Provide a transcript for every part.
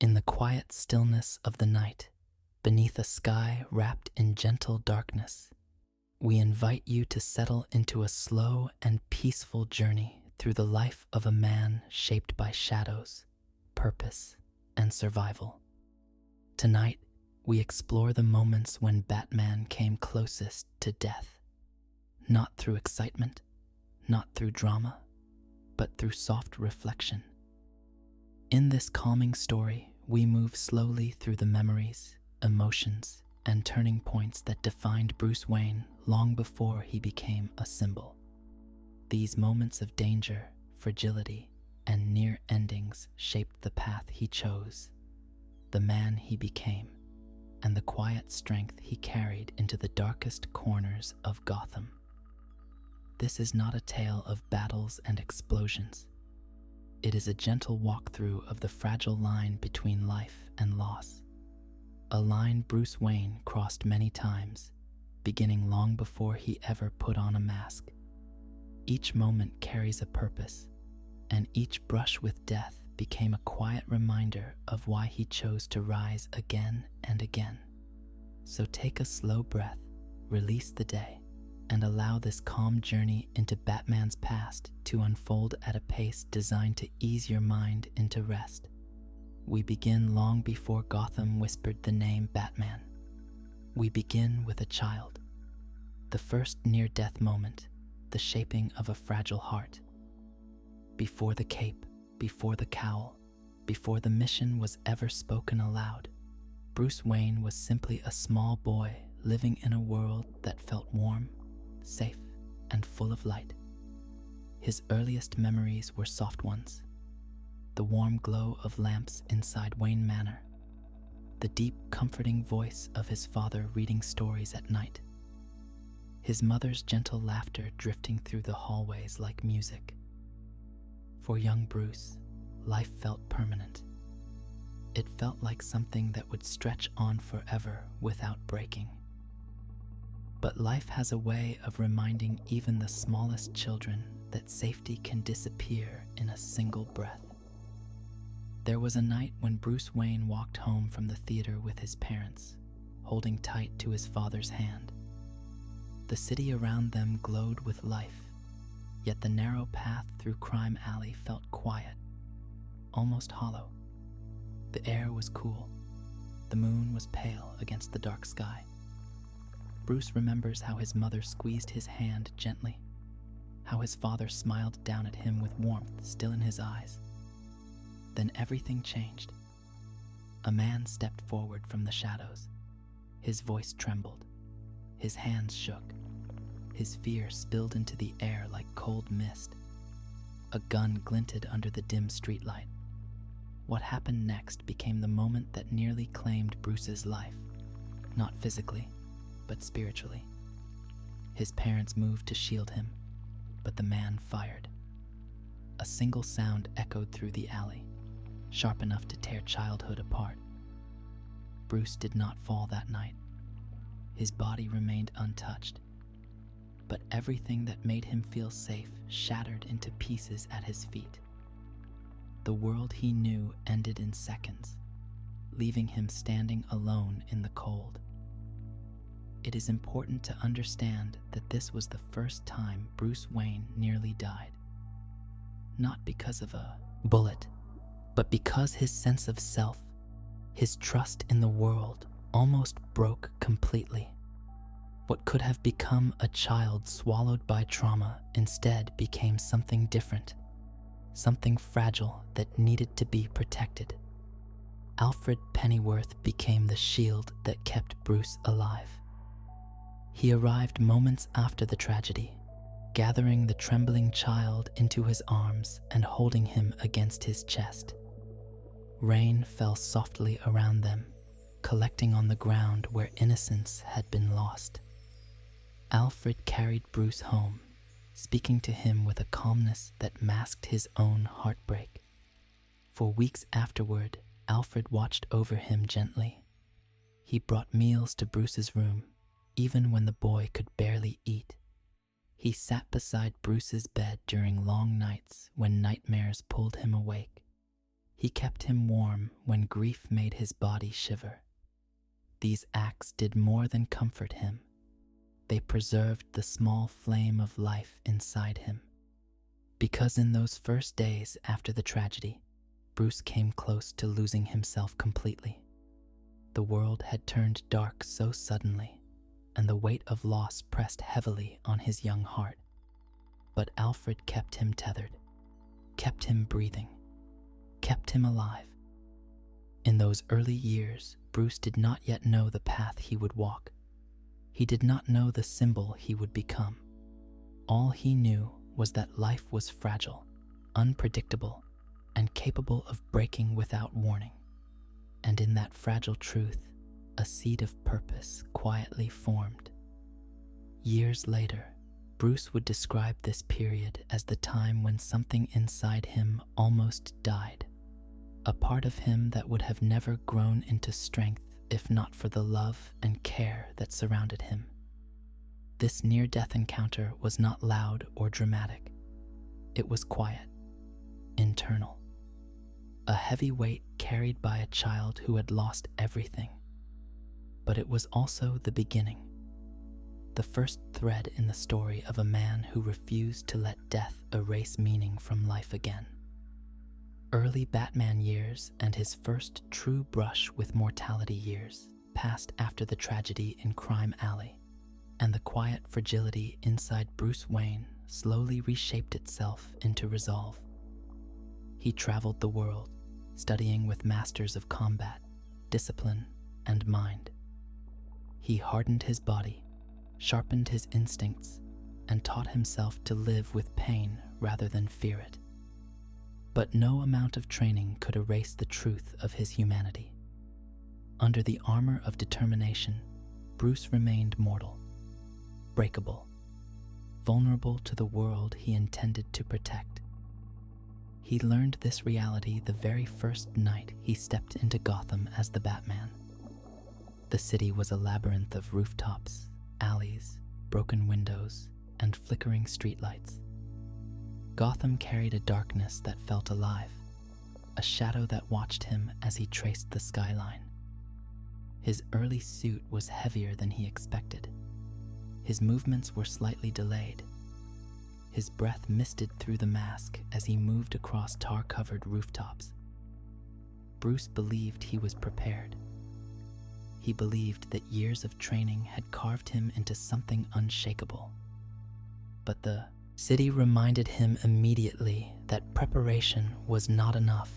In the quiet stillness of the night, beneath a sky wrapped in gentle darkness, we invite you to settle into a slow and peaceful journey through the life of a man shaped by shadows, purpose, and survival. Tonight, we explore the moments when Batman came closest to death, not through excitement, not through drama, but through soft reflection. In this calming story, we move slowly through the memories, emotions, and turning points that defined Bruce Wayne long before he became a symbol. These moments of danger, fragility, and near endings shaped the path he chose, the man he became, and the quiet strength he carried into the darkest corners of Gotham. This is not a tale of battles and explosions. It is a gentle walkthrough of the fragile line between life and loss. A line Bruce Wayne crossed many times, beginning long before he ever put on a mask. Each moment carries a purpose, and each brush with death became a quiet reminder of why he chose to rise again and again. So take a slow breath, release the day, and allow this calm journey into Batman's past to unfold at a pace designed to ease your mind into rest. We begin long before Gotham whispered the name Batman. We begin with a child. The first near-death moment, the shaping of a fragile heart. Before the cape, before the cowl, before the mission was ever spoken aloud, Bruce Wayne was simply a small boy living in a world that felt warm, safe, and full of light. His earliest memories were soft ones. The warm glow of lamps inside Wayne Manor, the deep, comforting voice of his father reading stories at night, his mother's gentle laughter drifting through the hallways like music. For young Bruce, life felt permanent. It felt like something that would stretch on forever without breaking. But life has a way of reminding even the smallest children that safety can disappear in a single breath. There was a night when Bruce Wayne walked home from the theater with his parents, holding tight to his father's hand. The city around them glowed with life, yet the narrow path through Crime Alley felt quiet, almost hollow. The air was cool. The moon was pale against the dark sky. Bruce remembers how his mother squeezed his hand gently, how his father smiled down at him with warmth still in his eyes. Then everything changed. A man stepped forward from the shadows. His voice trembled. His hands shook. His fear spilled into the air like cold mist. A gun glinted under the dim streetlight. What happened next became the moment that nearly claimed Bruce's life, not physically, but spiritually. His parents moved to shield him, but the man fired. A single sound echoed through the alley, sharp enough to tear childhood apart. Bruce did not fall that night. His body remained untouched, but everything that made him feel safe shattered into pieces at his feet. The world he knew ended in seconds, leaving him standing alone in the cold. It is important to understand that this was the first time Bruce Wayne nearly died. Not because of a bullet, but because his sense of self, his trust in the world, almost broke completely. What could have become a child swallowed by trauma instead became something different, something fragile that needed to be protected. Alfred Pennyworth became the shield that kept Bruce alive. He arrived moments after the tragedy, gathering the trembling child into his arms and holding him against his chest. Rain fell softly around them, collecting on the ground where innocence had been lost. Alfred carried Bruce home, speaking to him with a calmness that masked his own heartbreak. For weeks afterward, Alfred watched over him gently. He brought meals to Bruce's room, even when the boy could barely eat. He sat beside Bruce's bed during long nights when nightmares pulled him awake. He kept him warm when grief made his body shiver. These acts did more than comfort him. They preserved the small flame of life inside him. Because in those first days after the tragedy, Bruce came close to losing himself completely. The world had turned dark so suddenly, and the weight of loss pressed heavily on his young heart. But Alfred kept him tethered, kept him breathing, kept him alive. In those early years, Bruce did not yet know the path he would walk. He did not know the symbol he would become. All he knew was that life was fragile, unpredictable, and capable of breaking without warning. And in that fragile truth, a seed of purpose quietly formed. Years later, Bruce would describe this period as the time when something inside him almost died, a part of him that would have never grown into strength if not for the love and care that surrounded him. This near-death encounter was not loud or dramatic. It was quiet, internal, a heavy weight carried by a child who had lost everything. But it was also the beginning, the first thread in the story of a man who refused to let death erase meaning from life again. Early Batman years and his first true brush with mortality years passed after the tragedy in Crime Alley, and the quiet fragility inside Bruce Wayne slowly reshaped itself into resolve. He traveled the world, studying with masters of combat, discipline, and mind. He hardened his body, sharpened his instincts, and taught himself to live with pain rather than fear it. But no amount of training could erase the truth of his humanity. Under the armor of determination, Bruce remained mortal, breakable, vulnerable to the world he intended to protect. He learned this reality the very first night he stepped into Gotham as the Batman. The city was a labyrinth of rooftops, alleys, broken windows, and flickering streetlights. Gotham carried a darkness that felt alive, a shadow that watched him as he traced the skyline. His early suit was heavier than he expected. His movements were slightly delayed. His breath misted through the mask as he moved across tar-covered rooftops. Bruce believed he was prepared. He believed that years of training had carved him into something unshakable. But the city reminded him immediately that preparation was not enough.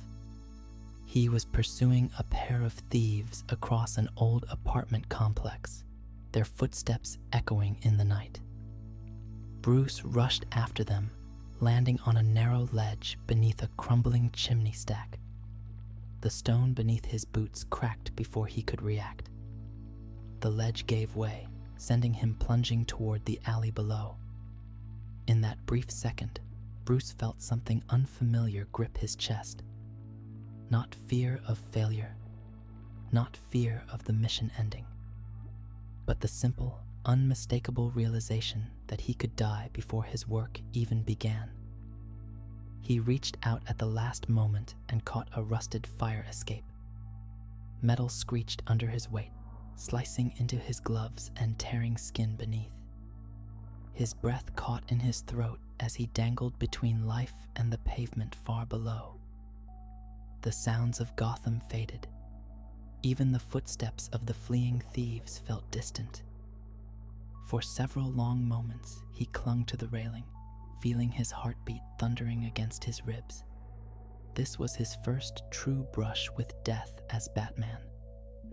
He was pursuing a pair of thieves across an old apartment complex, their footsteps echoing in the night. Bruce rushed after them, landing on a narrow ledge beneath a crumbling chimney stack. The stone beneath his boots cracked before he could react. The ledge gave way, sending him plunging toward the alley below. In that brief second, Bruce felt something unfamiliar grip his chest. Not fear of failure, not fear of the mission ending, but the simple, unmistakable realization that he could die before his work even began. He reached out at the last moment and caught a rusted fire escape. Metal screeched under his weight, slicing into his gloves and tearing skin beneath. His breath caught in his throat as he dangled between life and the pavement far below. The sounds of Gotham faded. Even the footsteps of the fleeing thieves felt distant. For several long moments, he clung to the railing, feeling his heartbeat thundering against his ribs. This was his first true brush with death as Batman,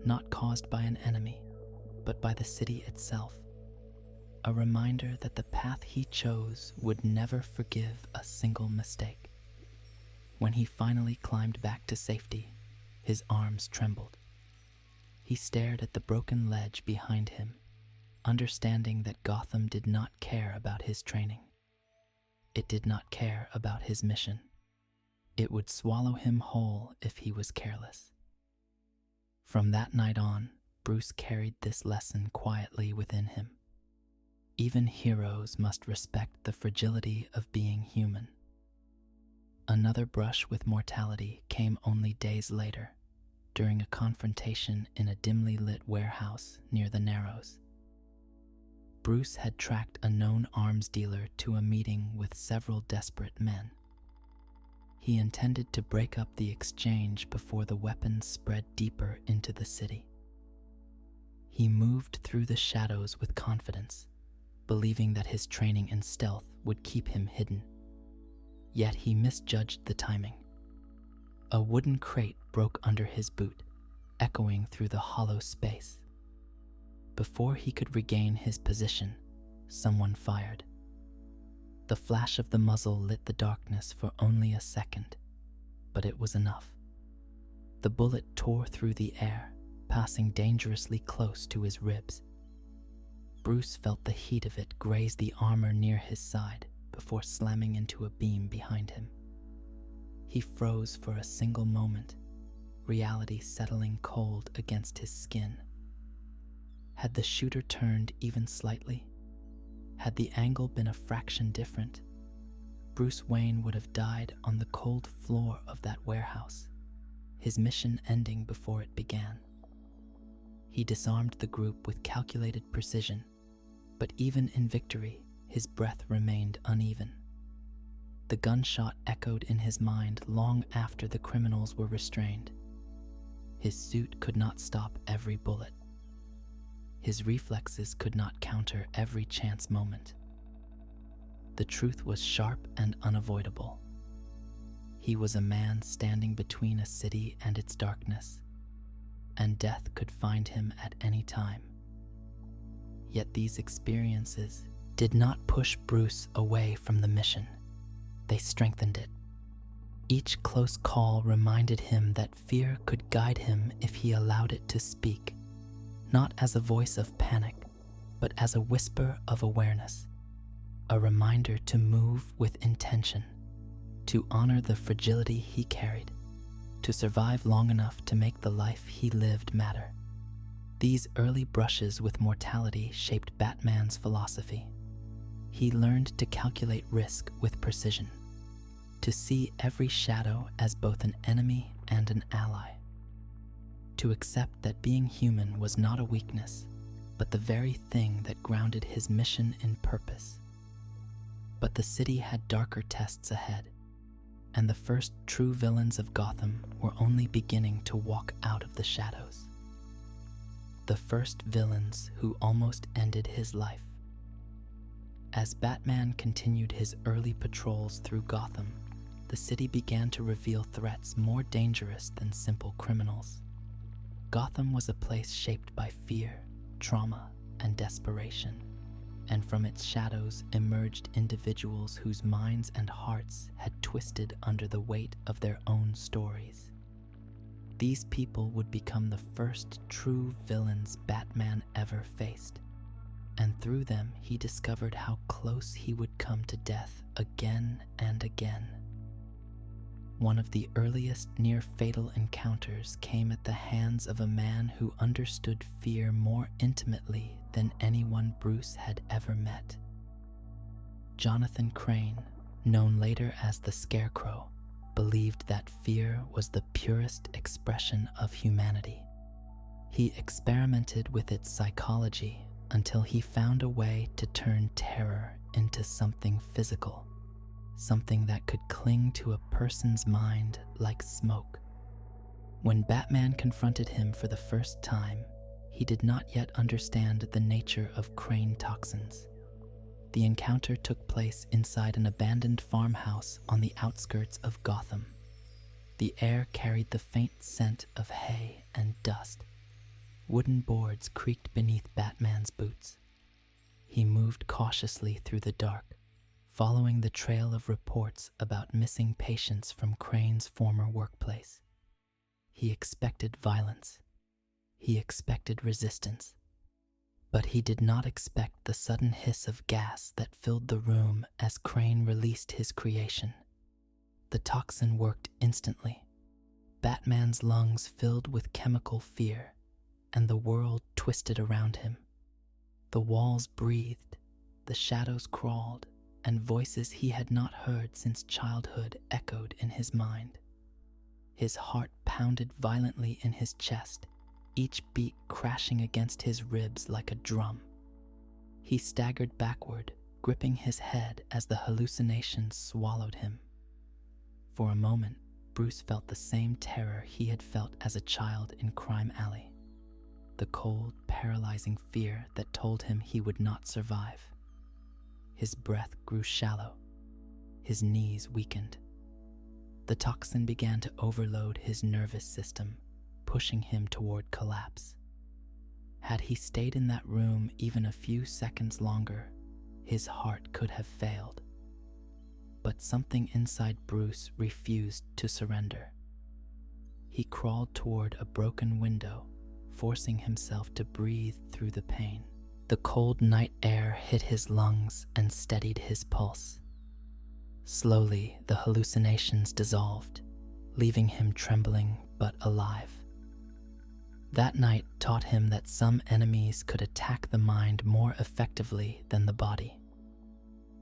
not caused by an enemy, but by the city itself. A reminder that the path he chose would never forgive a single mistake. When he finally climbed back to safety, his arms trembled. He stared at the broken ledge behind him, understanding that Gotham did not care about his training. It did not care about his mission. It would swallow him whole if he was careless. From that night on, Bruce carried this lesson quietly within him. Even heroes must respect the fragility of being human. Another brush with mortality came only days later, during a confrontation in a dimly lit warehouse near the Narrows. Bruce had tracked a known arms dealer to a meeting with several desperate men. He intended to break up the exchange before the weapons spread deeper into the city. He moved through the shadows with confidence, believing that his training in stealth would keep him hidden. Yet he misjudged the timing. A wooden crate broke under his boot, echoing through the hollow space. Before he could regain his position, someone fired. The flash of the muzzle lit the darkness for only a second, but it was enough. The bullet tore through the air, passing dangerously close to his ribs. Bruce felt the heat of it graze the armor near his side before slamming into a beam behind him. He froze for a single moment, reality settling cold against his skin. Had the shooter turned even slightly? Had the angle been a fraction different, Bruce Wayne would have died on the cold floor of that warehouse, his mission ending before it began. He disarmed the group with calculated precision, but even in victory, his breath remained uneven. The gunshot echoed in his mind long after the criminals were restrained. His suit could not stop every bullet. His reflexes could not counter every chance moment. The truth was sharp and unavoidable. He was a man standing between a city and its darkness, and death could find him at any time. Yet these experiences did not push Bruce away from the mission. They strengthened it. Each close call reminded him that fear could guide him if he allowed it to speak, not as a voice of panic, but as a whisper of awareness, a reminder to move with intention, to honor the fragility he carried, to survive long enough to make the life he lived matter. These early brushes with mortality shaped Batman's philosophy. He learned to calculate risk with precision, to see every shadow as both an enemy and an ally, to accept that being human was not a weakness, but the very thing that grounded his mission in purpose. But the city had darker tests ahead, and the first true villains of Gotham were only beginning to walk out of the shadows. The first villains who almost ended his life. As Batman continued his early patrols through Gotham, the city began to reveal threats more dangerous than simple criminals. Gotham was a place shaped by fear, trauma, and desperation, and from its shadows emerged individuals whose minds and hearts had twisted under the weight of their own stories. These people would become the first true villains Batman ever faced, and through them he discovered how close he would come to death again and again. One of the earliest near-fatal encounters came at the hands of a man who understood fear more intimately than anyone Bruce had ever met. Jonathan Crane, known later as the Scarecrow, believed that fear was the purest expression of humanity. He experimented with its psychology until he found a way to turn terror into something physical, something that could cling to a person's mind like smoke. When Batman confronted him for the first time, he did not yet understand the nature of Crane toxins. The encounter took place inside an abandoned farmhouse on the outskirts of Gotham. The air carried the faint scent of hay and dust. Wooden boards creaked beneath Batman's boots. He moved cautiously through the dark, following the trail of reports about missing patients from Crane's former workplace. He expected violence. He expected resistance. But he did not expect the sudden hiss of gas that filled the room as Crane released his creation. The toxin worked instantly. Batman's lungs filled with chemical fear, and the world twisted around him. The walls breathed, the shadows crawled, and voices he had not heard since childhood echoed in his mind. His heart pounded violently in his chest, each beat crashing against his ribs like a drum. He staggered backward, gripping his head as the hallucinations swallowed him. For a moment, Bruce felt the same terror he had felt as a child in Crime Alley. The cold, paralyzing fear that told him he would not survive. His breath grew shallow. His knees weakened. The toxin began to overload his nervous system, pushing him toward collapse. Had he stayed in that room even a few seconds longer, his heart could have failed. But something inside Bruce refused to surrender. He crawled toward a broken window, forcing himself to breathe through the pain. The cold night air hit his lungs and steadied his pulse. Slowly, the hallucinations dissolved, leaving him trembling but alive. That night taught him that some enemies could attack the mind more effectively than the body.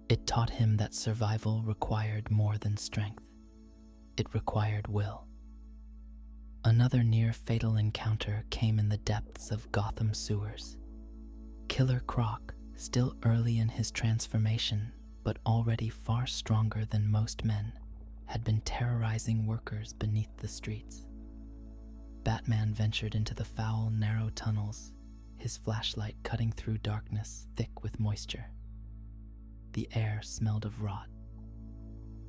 It taught him that survival required more than strength. It required will. Another near-fatal encounter came in the depths of Gotham sewers. Killer Croc, still early in his transformation, but already far stronger than most men, had been terrorizing workers beneath the streets. Batman ventured into the foul, narrow tunnels, his flashlight cutting through darkness thick with moisture. The air smelled of rot.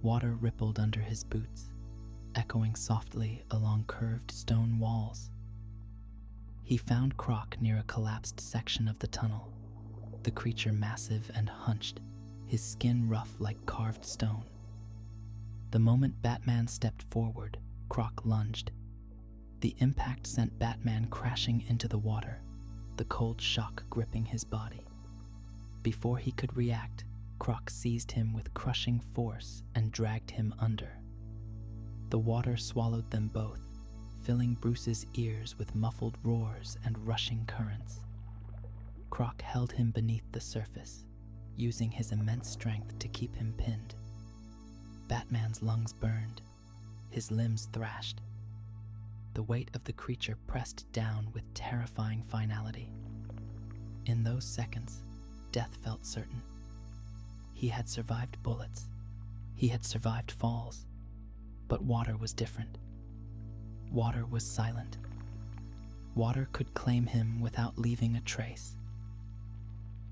Water rippled under his boots, echoing softly along curved stone walls. He found Croc near a collapsed section of the tunnel, the creature massive and hunched, his skin rough like carved stone. The moment Batman stepped forward, Croc lunged. The impact sent Batman crashing into the water, the cold shock gripping his body. Before he could react, Croc seized him with crushing force and dragged him under. The water swallowed them both, filling Bruce's ears with muffled roars and rushing currents. Croc held him beneath the surface, using his immense strength to keep him pinned. Batman's lungs burned, his limbs thrashed. The weight of the creature pressed down with terrifying finality. In those seconds, death felt certain. He had survived bullets. He had survived falls. But water was different. Water was silent. Water could claim him without leaving a trace.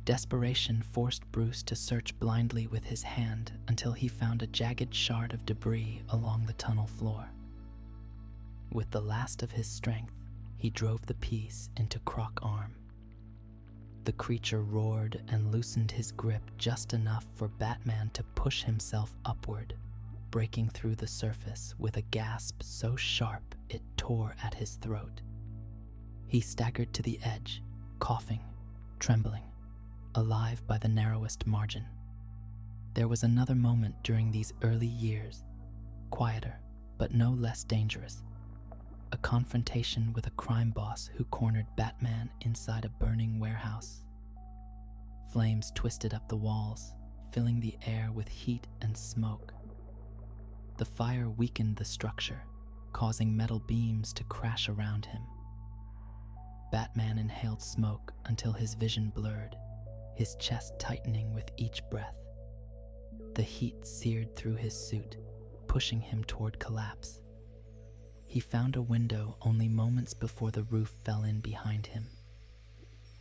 Desperation forced Bruce to search blindly with his hand until he found a jagged shard of debris along the tunnel floor. With the last of his strength, he drove the piece into Croc's arm. The creature roared and loosened his grip just enough for Batman to push himself upward, breaking through the surface with a gasp so sharp it tore at his throat. He staggered to the edge, coughing, trembling, alive by the narrowest margin. There was another moment during these early years, quieter but no less dangerous. A confrontation with a crime boss who cornered Batman inside a burning warehouse. Flames twisted up the walls, filling the air with heat and smoke. The fire weakened the structure, causing metal beams to crash around him. Batman inhaled smoke until his vision blurred, his chest tightening with each breath. The heat seared through his suit, pushing him toward collapse. He found a window only moments before the roof fell in behind him.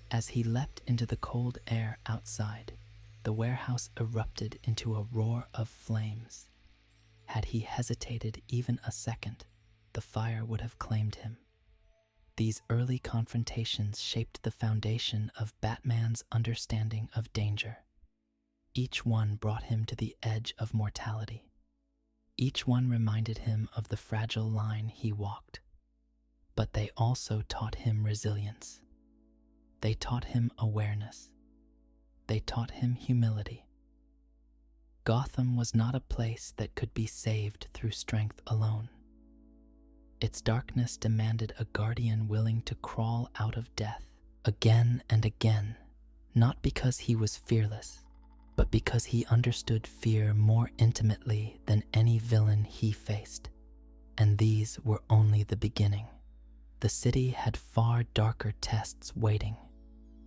As he leapt into the cold air outside, the warehouse erupted into a roar of flames. Had he hesitated even a second, the fire would have claimed him. These early confrontations shaped the foundation of Batman's understanding of danger. Each one brought him to the edge of mortality. Each one reminded him of the fragile line he walked. But they also taught him resilience. They taught him awareness. They taught him humility. Gotham was not a place that could be saved through strength alone. Its darkness demanded a guardian willing to crawl out of death again and again, not because he was fearless, but because he understood fear more intimately than any villain he faced. And these were only the beginning. The city had far darker tests waiting,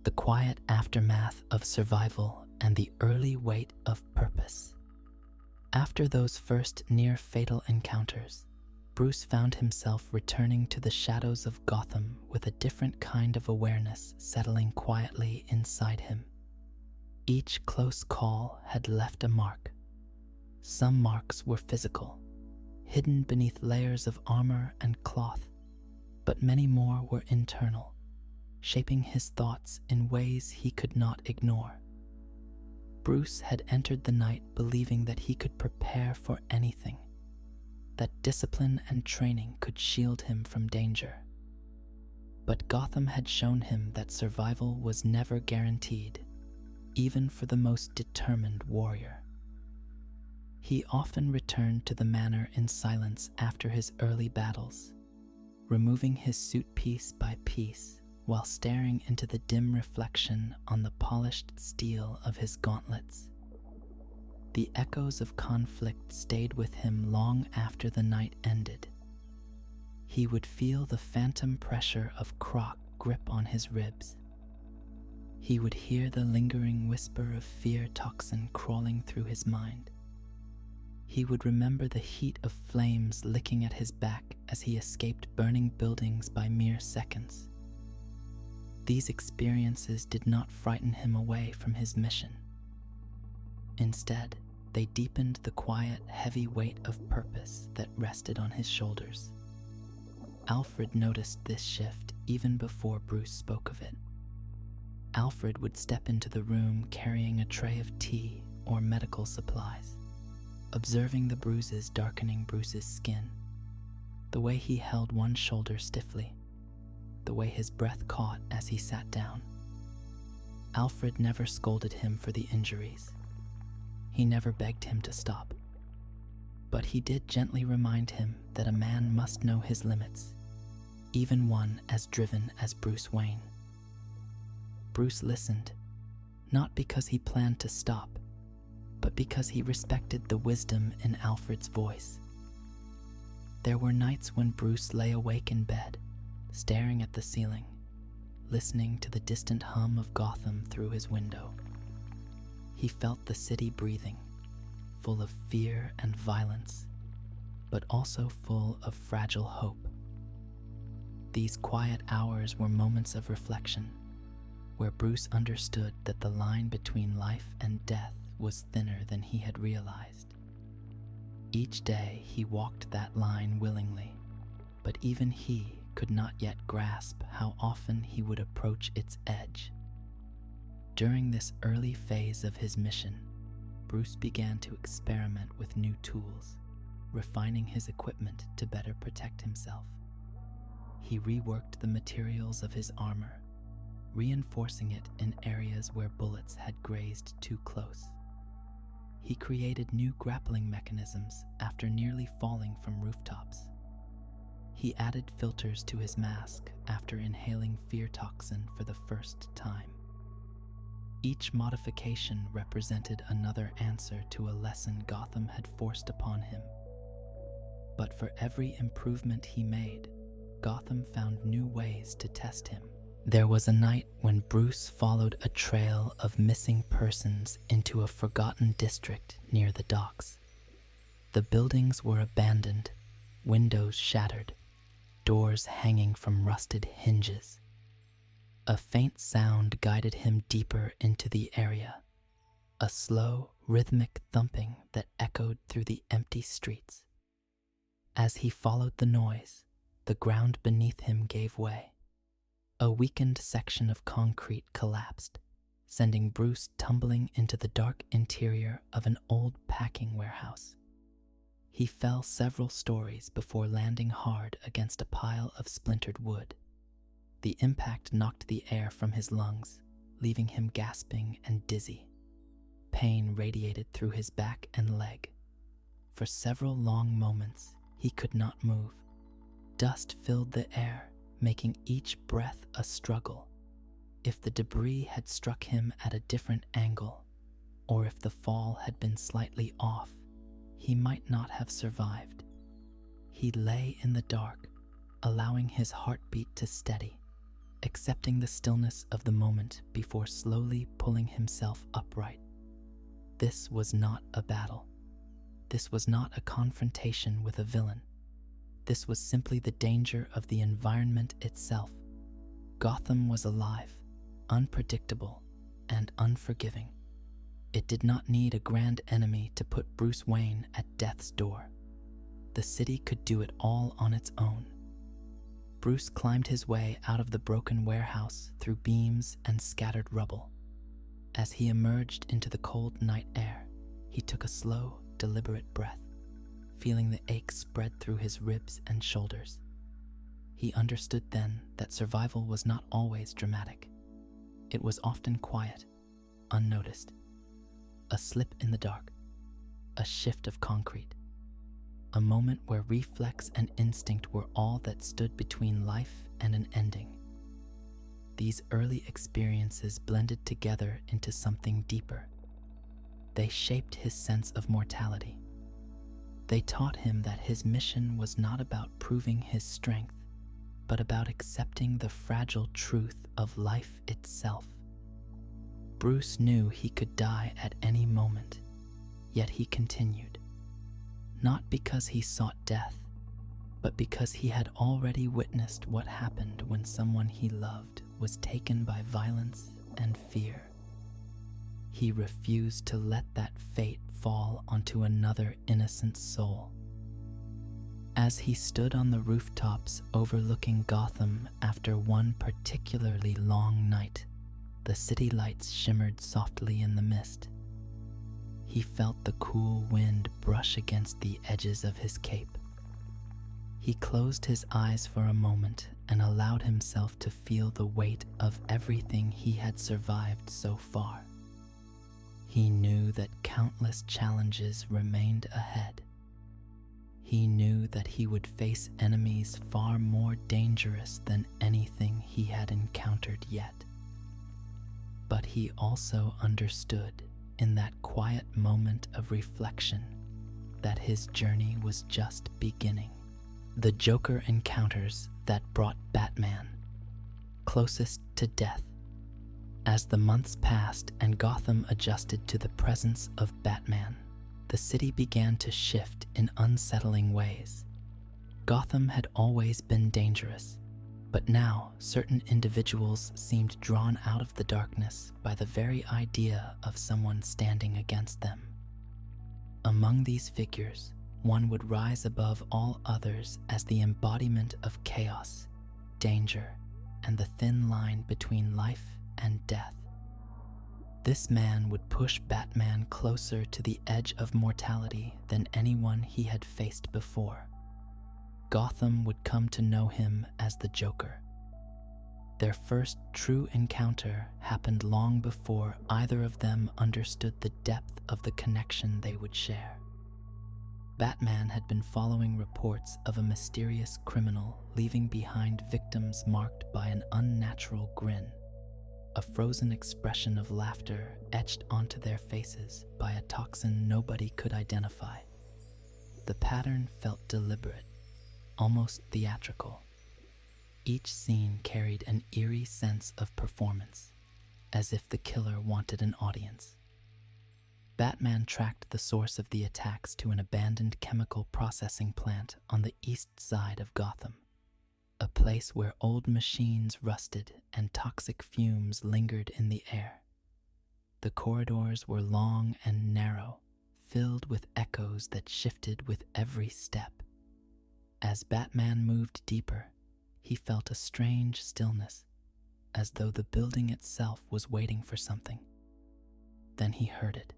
the quiet aftermath of survival and the early weight of purpose. After those first near-fatal encounters, Bruce found himself returning to the shadows of Gotham with a different kind of awareness settling quietly inside him. Each close call had left a mark. Some marks were physical, hidden beneath layers of armor and cloth, but many more were internal, shaping his thoughts in ways he could not ignore. Bruce had entered the night believing that he could prepare for anything, that discipline and training could shield him from danger. But Gotham had shown him that survival was never guaranteed, even for the most determined warrior. He often returned to the manor in silence after his early battles, removing his suit piece by piece while staring into the dim reflection on the polished steel of his gauntlets. The echoes of conflict stayed with him long after the night ended. He would feel the phantom pressure of Croc grip on his ribs. He would hear the lingering whisper of fear toxin crawling through his mind. He would remember the heat of flames licking at his back as he escaped burning buildings by mere seconds. These experiences did not frighten him away from his mission. Instead, they deepened the quiet, heavy weight of purpose that rested on his shoulders. Alfred noticed this shift even before Bruce spoke of it. Alfred would step into the room carrying a tray of tea or medical supplies, observing the bruises darkening Bruce's skin, the way he held one shoulder stiffly, the way his breath caught as he sat down. Alfred never scolded him for the injuries. He never begged him to stop. But he did gently remind him that a man must know his limits, even one as driven as Bruce Wayne. Bruce listened, not because he planned to stop, but because he respected the wisdom in Alfred's voice. There were nights when Bruce lay awake in bed, staring at the ceiling, listening to the distant hum of Gotham through his window. He felt the city breathing, full of fear and violence, but also full of fragile hope. These quiet hours were moments of reflection, where Bruce understood that the line between life and death was thinner than he had realized. Each day he walked that line willingly, but even he could not yet grasp how often he would approach its edge. During this early phase of his mission, Bruce began to experiment with new tools, refining his equipment to better protect himself. He reworked the materials of his armor, reinforcing it in areas where bullets had grazed too close. He created new grappling mechanisms after nearly falling from rooftops. He added filters to his mask after inhaling fear toxin for the first time. Each modification represented another answer to a lesson Gotham had forced upon him. But for every improvement he made, Gotham found new ways to test him. There was a night when Bruce followed a trail of missing persons into a forgotten district near the docks. The buildings were abandoned, windows shattered, doors hanging from rusted hinges. A faint sound guided him deeper into the area, a slow, rhythmic thumping that echoed through the empty streets. As he followed the noise, the ground beneath him gave way. A weakened section of concrete collapsed, sending Bruce tumbling into the dark interior of an old packing warehouse. He fell several stories before landing hard against a pile of splintered wood. The impact knocked the air from his lungs, leaving him gasping and dizzy. Pain radiated through his back and leg. For several long moments, he could not move. Dust filled the air, making each breath a struggle. If the debris had struck him at a different angle, or if the fall had been slightly off, he might not have survived. He lay in the dark, allowing his heartbeat to steady, accepting the stillness of the moment before slowly pulling himself upright. This was not a battle. This was not a confrontation with a villain. This was simply the danger of the environment itself. Gotham was alive, unpredictable, and unforgiving. It did not need a grand enemy to put Bruce Wayne at death's door. The city could do it all on its own. Bruce climbed his way out of the broken warehouse through beams and scattered rubble. As he emerged into the cold night air, he took a slow, deliberate breath, feeling the ache spread through his ribs and shoulders. He understood then that survival was not always dramatic. It was often quiet, unnoticed. A slip in the dark, a shift of concrete, a moment where reflex and instinct were all that stood between life and an ending. These early experiences blended together into something deeper. They shaped his sense of mortality. They taught him that his mission was not about proving his strength, but about accepting the fragile truth of life itself. Bruce knew he could die at any moment, yet he continued. Not because he sought death, but because he had already witnessed what happened when someone he loved was taken by violence and fear. He refused to let that fate fall onto another innocent soul. As he stood on the rooftops overlooking Gotham after one particularly long night, the city lights shimmered softly in the mist. He felt the cool wind brush against the edges of his cape. He closed his eyes for a moment and allowed himself to feel the weight of everything he had survived so far. He knew that countless challenges remained ahead. He knew that he would face enemies far more dangerous than anything he had encountered yet. But he also understood, in that quiet moment of reflection, that his journey was just beginning. The Joker encounters that brought Batman closest to death. As the months passed and Gotham adjusted to the presence of Batman, the city began to shift in unsettling ways. Gotham had always been dangerous, but now certain individuals seemed drawn out of the darkness by the very idea of someone standing against them. Among these figures, one would rise above all others as the embodiment of chaos, danger, and the thin line between life and death. This man would push Batman closer to the edge of mortality than anyone he had faced before. Gotham would come to know him as the Joker. Their first true encounter happened long before either of them understood the depth of the connection they would share. Batman had been following reports of a mysterious criminal leaving behind victims marked by an unnatural grin, a frozen expression of laughter etched onto their faces by a toxin nobody could identify. The pattern felt deliberate, almost theatrical. Each scene carried an eerie sense of performance, as if the killer wanted an audience. Batman tracked the source of the attacks to an abandoned chemical processing plant on the east side of Gotham, a place where old machines rusted and toxic fumes lingered in the air. The corridors were long and narrow, filled with echoes that shifted with every step. As Batman moved deeper, he felt a strange stillness, as though the building itself was waiting for something. Then he heard it.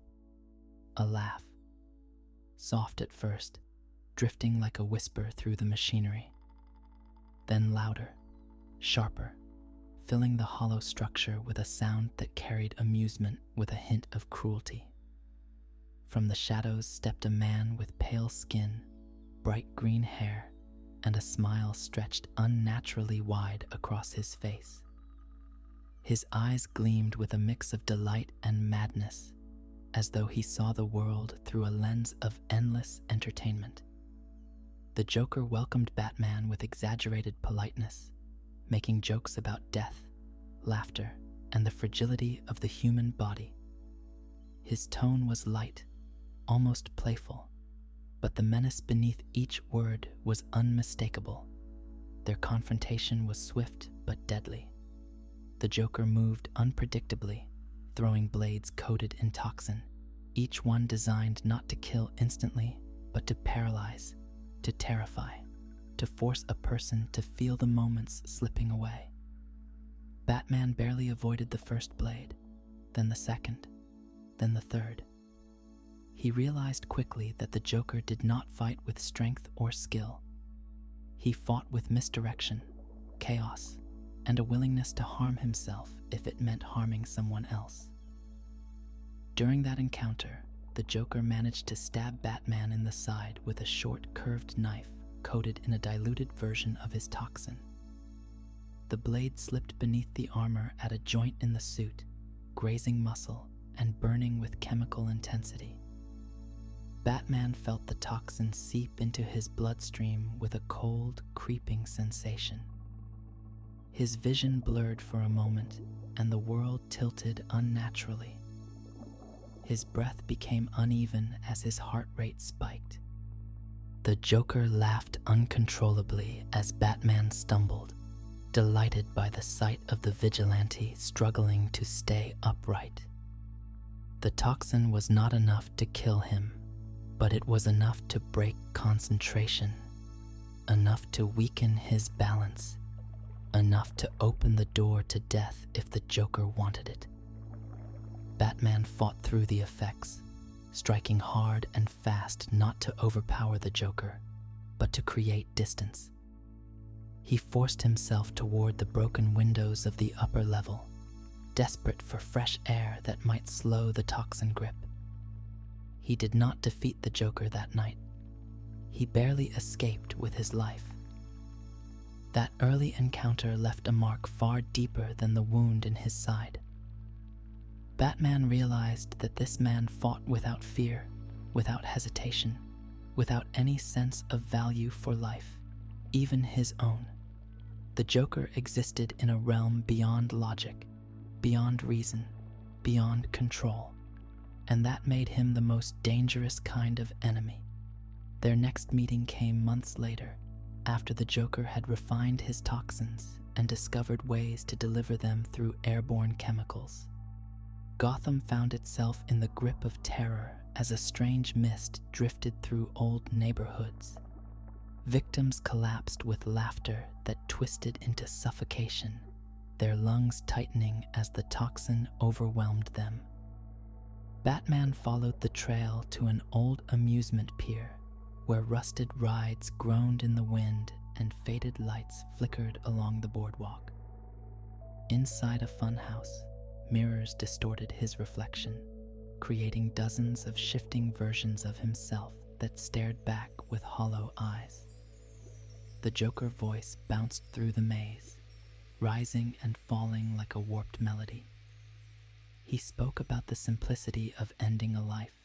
A laugh. Soft at first, drifting like a whisper through the machinery. Then louder, sharper, filling the hollow structure with a sound that carried amusement with a hint of cruelty. From the shadows stepped a man with pale skin, bright green hair, and a smile stretched unnaturally wide across his face. His eyes gleamed with a mix of delight and madness, as though he saw the world through a lens of endless entertainment. The Joker welcomed Batman with exaggerated politeness, making jokes about death, laughter, and the fragility of the human body. His tone was light, almost playful, but the menace beneath each word was unmistakable. Their confrontation was swift but deadly. The Joker moved unpredictably, throwing blades coated in toxin, each one designed not to kill instantly, but to paralyze, to terrify, to force a person to feel the moments slipping away. Batman barely avoided the first blade, then the second, then the third. He realized quickly that the Joker did not fight with strength or skill. He fought with misdirection, chaos, and a willingness to harm himself if it meant harming someone else. During that encounter, the Joker managed to stab Batman in the side with a short, curved knife coated in a diluted version of his toxin. The blade slipped beneath the armor at a joint in the suit, grazing muscle and burning with chemical intensity. Batman felt the toxin seep into his bloodstream with a cold, creeping sensation. His vision blurred for a moment, and the world tilted unnaturally. His breath became uneven as his heart rate spiked. The Joker laughed uncontrollably as Batman stumbled, delighted by the sight of the vigilante struggling to stay upright. The toxin was not enough to kill him, but it was enough to break concentration, enough to weaken his balance, enough to open the door to death if the Joker wanted it. Batman fought through the effects, striking hard and fast not to overpower the Joker, but to create distance. He forced himself toward the broken windows of the upper level, desperate for fresh air that might slow the toxin grip. He did not defeat the Joker that night. He barely escaped with his life. That early encounter left a mark far deeper than the wound in his side. Batman realized that this man fought without fear, without hesitation, without any sense of value for life, even his own. The Joker existed in a realm beyond logic, beyond reason, beyond control, and that made him the most dangerous kind of enemy. Their next meeting came months later, after the Joker had refined his toxins and discovered ways to deliver them through airborne chemicals. Gotham found itself in the grip of terror as a strange mist drifted through old neighborhoods. Victims collapsed with laughter that twisted into suffocation, their lungs tightening as the toxin overwhelmed them. Batman followed the trail to an old amusement pier where rusted rides groaned in the wind and faded lights flickered along the boardwalk. Inside a funhouse, mirrors distorted his reflection, creating dozens of shifting versions of himself that stared back with hollow eyes. The Joker voice bounced through the maze, rising and falling like a warped melody. He spoke about the simplicity of ending a life,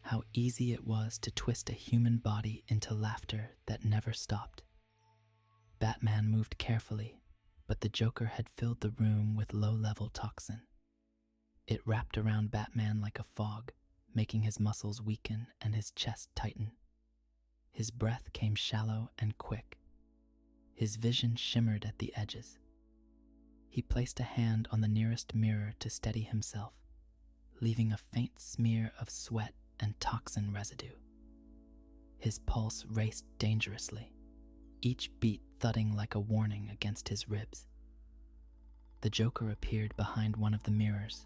how easy it was to twist a human body into laughter that never stopped. Batman moved carefully, but the Joker had filled the room with low-level toxin. It wrapped around Batman like a fog, making his muscles weaken and his chest tighten. His breath came shallow and quick. His vision shimmered at the edges. He placed a hand on the nearest mirror to steady himself, leaving a faint smear of sweat and toxin residue. His pulse raced dangerously, each beat thudding like a warning against his ribs. The Joker appeared behind one of the mirrors,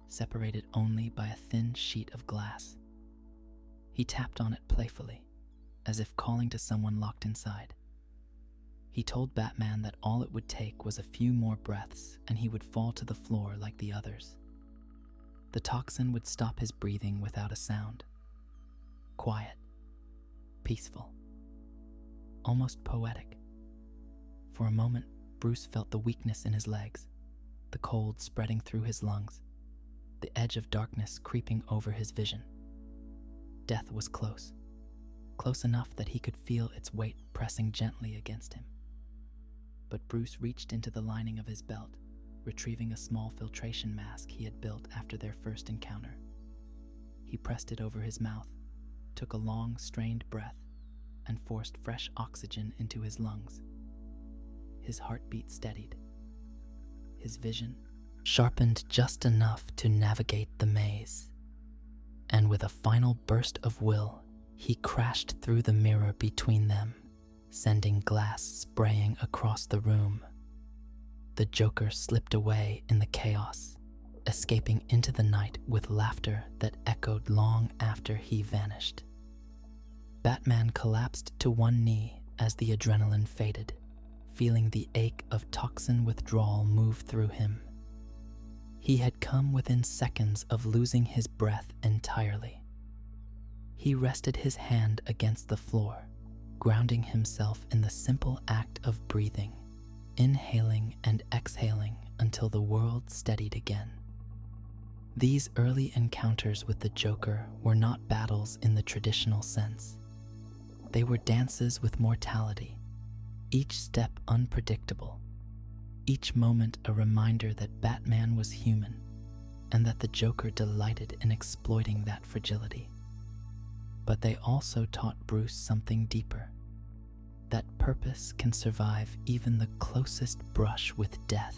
separated only by a thin sheet of glass. He tapped on it playfully, as if calling to someone locked inside. He told Batman that all it would take was a few more breaths and he would fall to the floor like the others. The toxin would stop his breathing without a sound. Quiet, peaceful, almost poetic. For a moment, Bruce felt the weakness in his legs, the cold spreading through his lungs. the edge of darkness creeping over his vision. Death was close, close enough that he could feel its weight pressing gently against him. But Bruce reached into the lining of his belt, retrieving a small filtration mask he had built after their first encounter. He pressed it over his mouth, took a long, strained breath, and forced fresh oxygen into his lungs. His heartbeat steadied. His vision sharpened just enough to navigate the maze. And with a final burst of will, he crashed through the mirror between them, sending glass spraying across the room. The Joker slipped away in the chaos, escaping into the night with laughter that echoed long after he vanished. Batman collapsed to one knee as the adrenaline faded, feeling the ache of toxin withdrawal move through him. He had come within seconds of losing his breath entirely. He rested his hand against the floor, grounding himself in the simple act of breathing, inhaling and exhaling until the world steadied again. These early encounters with the Joker were not battles in the traditional sense. They were dances with mortality, each step unpredictable, each moment a reminder that Batman was human and that the Joker delighted in exploiting that fragility. But they also taught Bruce something deeper, that purpose can survive even the closest brush with death,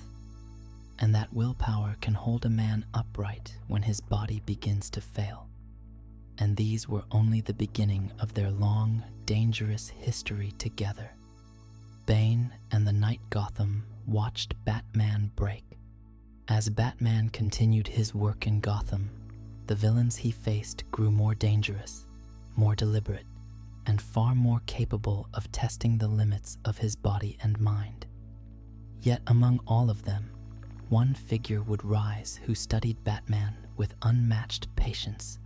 and that willpower can hold a man upright when his body begins to fail. And these were only the beginning of their long, dangerous history together. Bane and the Night Gotham watched Batman break. As Batman continued his work in Gotham, the villains he faced grew more dangerous, more deliberate, and far more capable of testing the limits of his body and mind. Yet among all of them, one figure would rise who studied Batman with unmatched patience.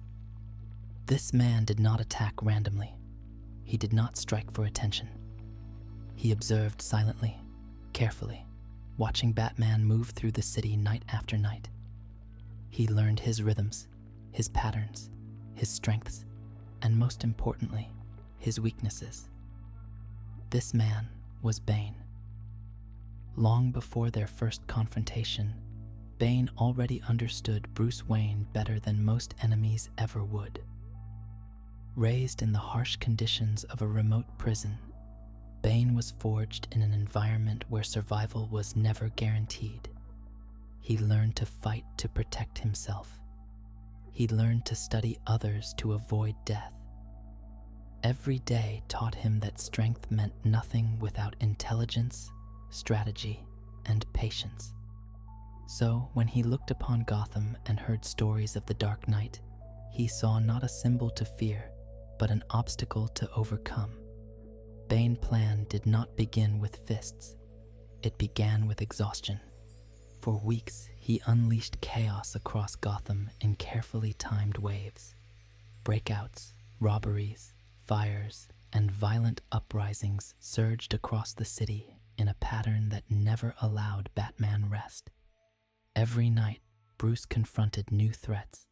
This man did not attack randomly. He did not strike for attention. He observed silently, carefully, watching Batman move through the city night after night. He learned his rhythms, his patterns, his strengths, and most importantly, his weaknesses. This man was Bane. Long before their first confrontation, Bane already understood Bruce Wayne better than most enemies ever would. Raised in the harsh conditions of a remote prison, Bane was forged in an environment where survival was never guaranteed. He learned to fight to protect himself. He learned to study others to avoid death. Every day taught him that strength meant nothing without intelligence, strategy, and patience. So when he looked upon Gotham and heard stories of the Dark Knight, he saw not a symbol to fear, but an obstacle to overcome. Bane's plan did not begin with fists. It began with exhaustion. For weeks, he unleashed chaos across Gotham in carefully timed waves. Breakouts, robberies, fires, and violent uprisings surged across the city in a pattern that never allowed Batman rest. Every night, Bruce confronted new threats.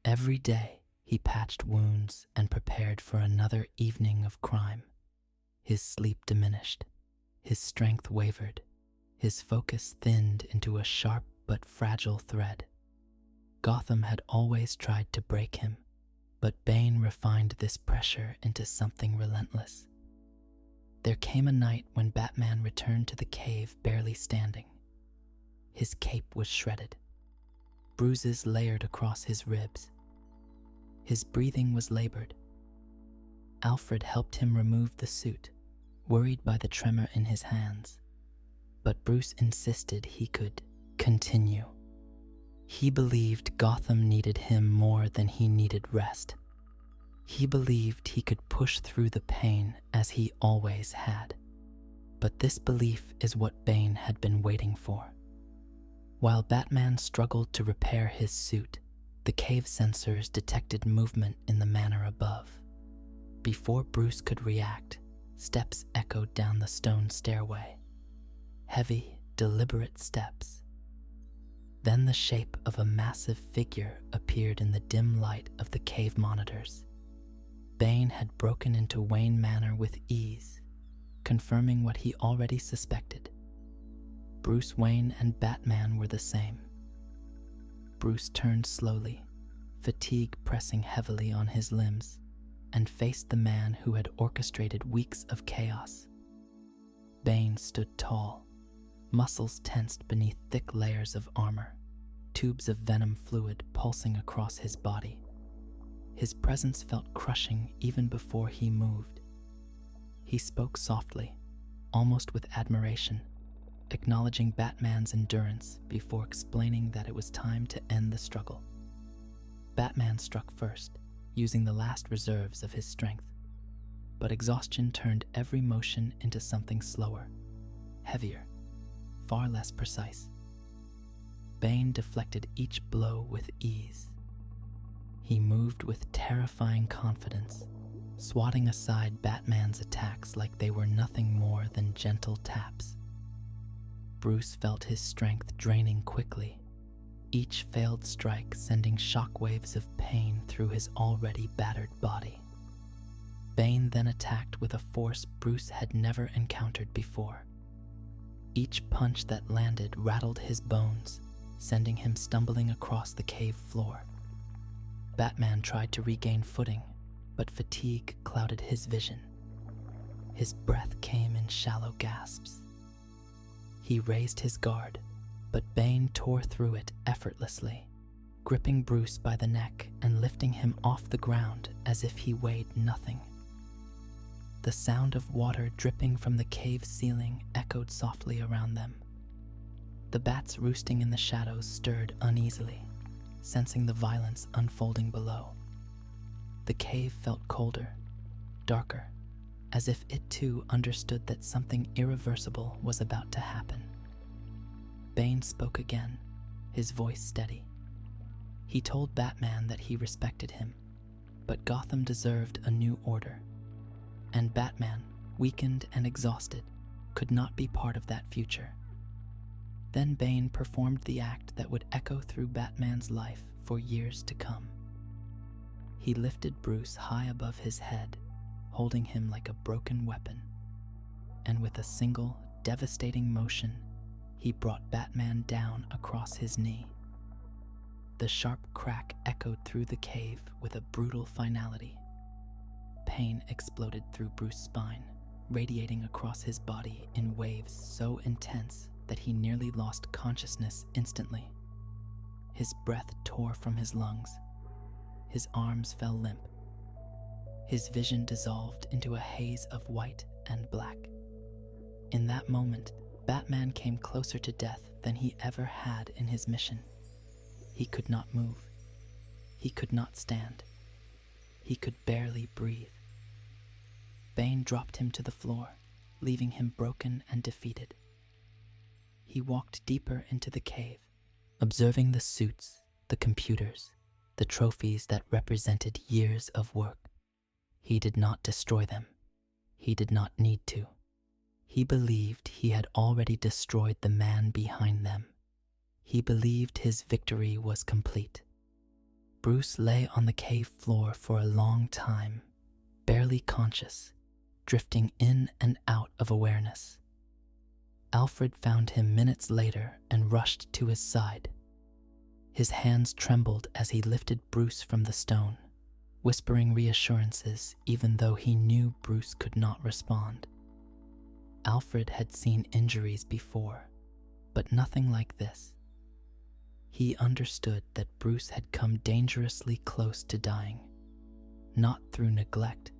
Every day, he patched wounds and prepared for another evening of crime. His sleep diminished, his strength wavered, his focus thinned into a sharp but fragile thread. Gotham had always tried to break him, but Bane refined this pressure into something relentless. There came a night when Batman returned to the cave barely standing. His cape was shredded, bruises layered across his ribs. His breathing was labored. Alfred helped him remove the suit, worried by the tremor in his hands. But Bruce insisted he could continue. He believed Gotham needed him more than he needed rest. He believed he could push through the pain as he always had. But this belief is what Bane had been waiting for. While Batman struggled to repair his suit, the cave sensors detected movement in the manor above. Before Bruce could react, steps echoed down the stone stairway. Heavy, deliberate steps. Then the shape of a massive figure appeared in the dim light of the cave monitors. Bane had broken into Wayne Manor with ease, confirming what he already suspected. Bruce Wayne and Batman were the same. Bruce turned slowly, fatigue pressing heavily on his limbs, and faced the man who had orchestrated weeks of chaos. Bane stood tall, muscles tensed beneath thick layers of armor, tubes of venom fluid pulsing across his body. His presence felt crushing even before he moved. He spoke softly, almost with admiration, acknowledging Batman's endurance before explaining that it was time to end the struggle. Batman struck first, using the last reserves of his strength, but exhaustion turned every motion into something slower, heavier, far less precise. Bane deflected each blow with ease. He moved with terrifying confidence, swatting aside Batman's attacks like they were nothing more than gentle taps. Bruce felt his strength draining quickly, each failed strike sending shockwaves of pain through his already battered body. Bane then attacked with a force Bruce had never encountered before. Each punch that landed rattled his bones, sending him stumbling across the cave floor. Batman tried to regain footing, but fatigue clouded his vision. His breath came in shallow gasps. He raised his guard, but Bane tore through it effortlessly, gripping Bruce by the neck and lifting him off the ground as if he weighed nothing. The sound of water dripping from the cave ceiling echoed softly around them. The bats roosting in the shadows stirred uneasily, sensing the violence unfolding below. The cave felt colder, darker, as if it too understood that something irreversible was about to happen. Bane spoke again, his voice steady. He told Batman that he respected him, but Gotham deserved a new order, and Batman, weakened and exhausted, could not be part of that future. Then Bane performed the act that would echo through Batman's life for years to come. He lifted Bruce high above his head, holding him like a broken weapon, and with a single, devastating motion, he brought Batman down across his knee. The sharp crack echoed through the cave with a brutal finality. Pain exploded through Bruce's spine, radiating across his body in waves so intense that he nearly lost consciousness instantly. His breath tore from his lungs. His arms fell limp. His vision dissolved into a haze of white and black. In that moment, Batman came closer to death than he ever had in his mission. He could not move. He could not stand. He could barely breathe. Bane dropped him to the floor, leaving him broken and defeated. He walked deeper into the cave, observing the suits, the computers, the trophies that represented years of work. He did not destroy them. He did not need to. He believed he had already destroyed the man behind them. He believed his victory was complete. Bruce lay on the cave floor for a long time, barely conscious, drifting in and out of awareness. Alfred found him minutes later and rushed to his side. His hands trembled as he lifted Bruce from the stone, whispering reassurances even though he knew Bruce could not respond. Alfred had seen injuries before, but nothing like this. He understood that Bruce had come dangerously close to dying, not through neglect,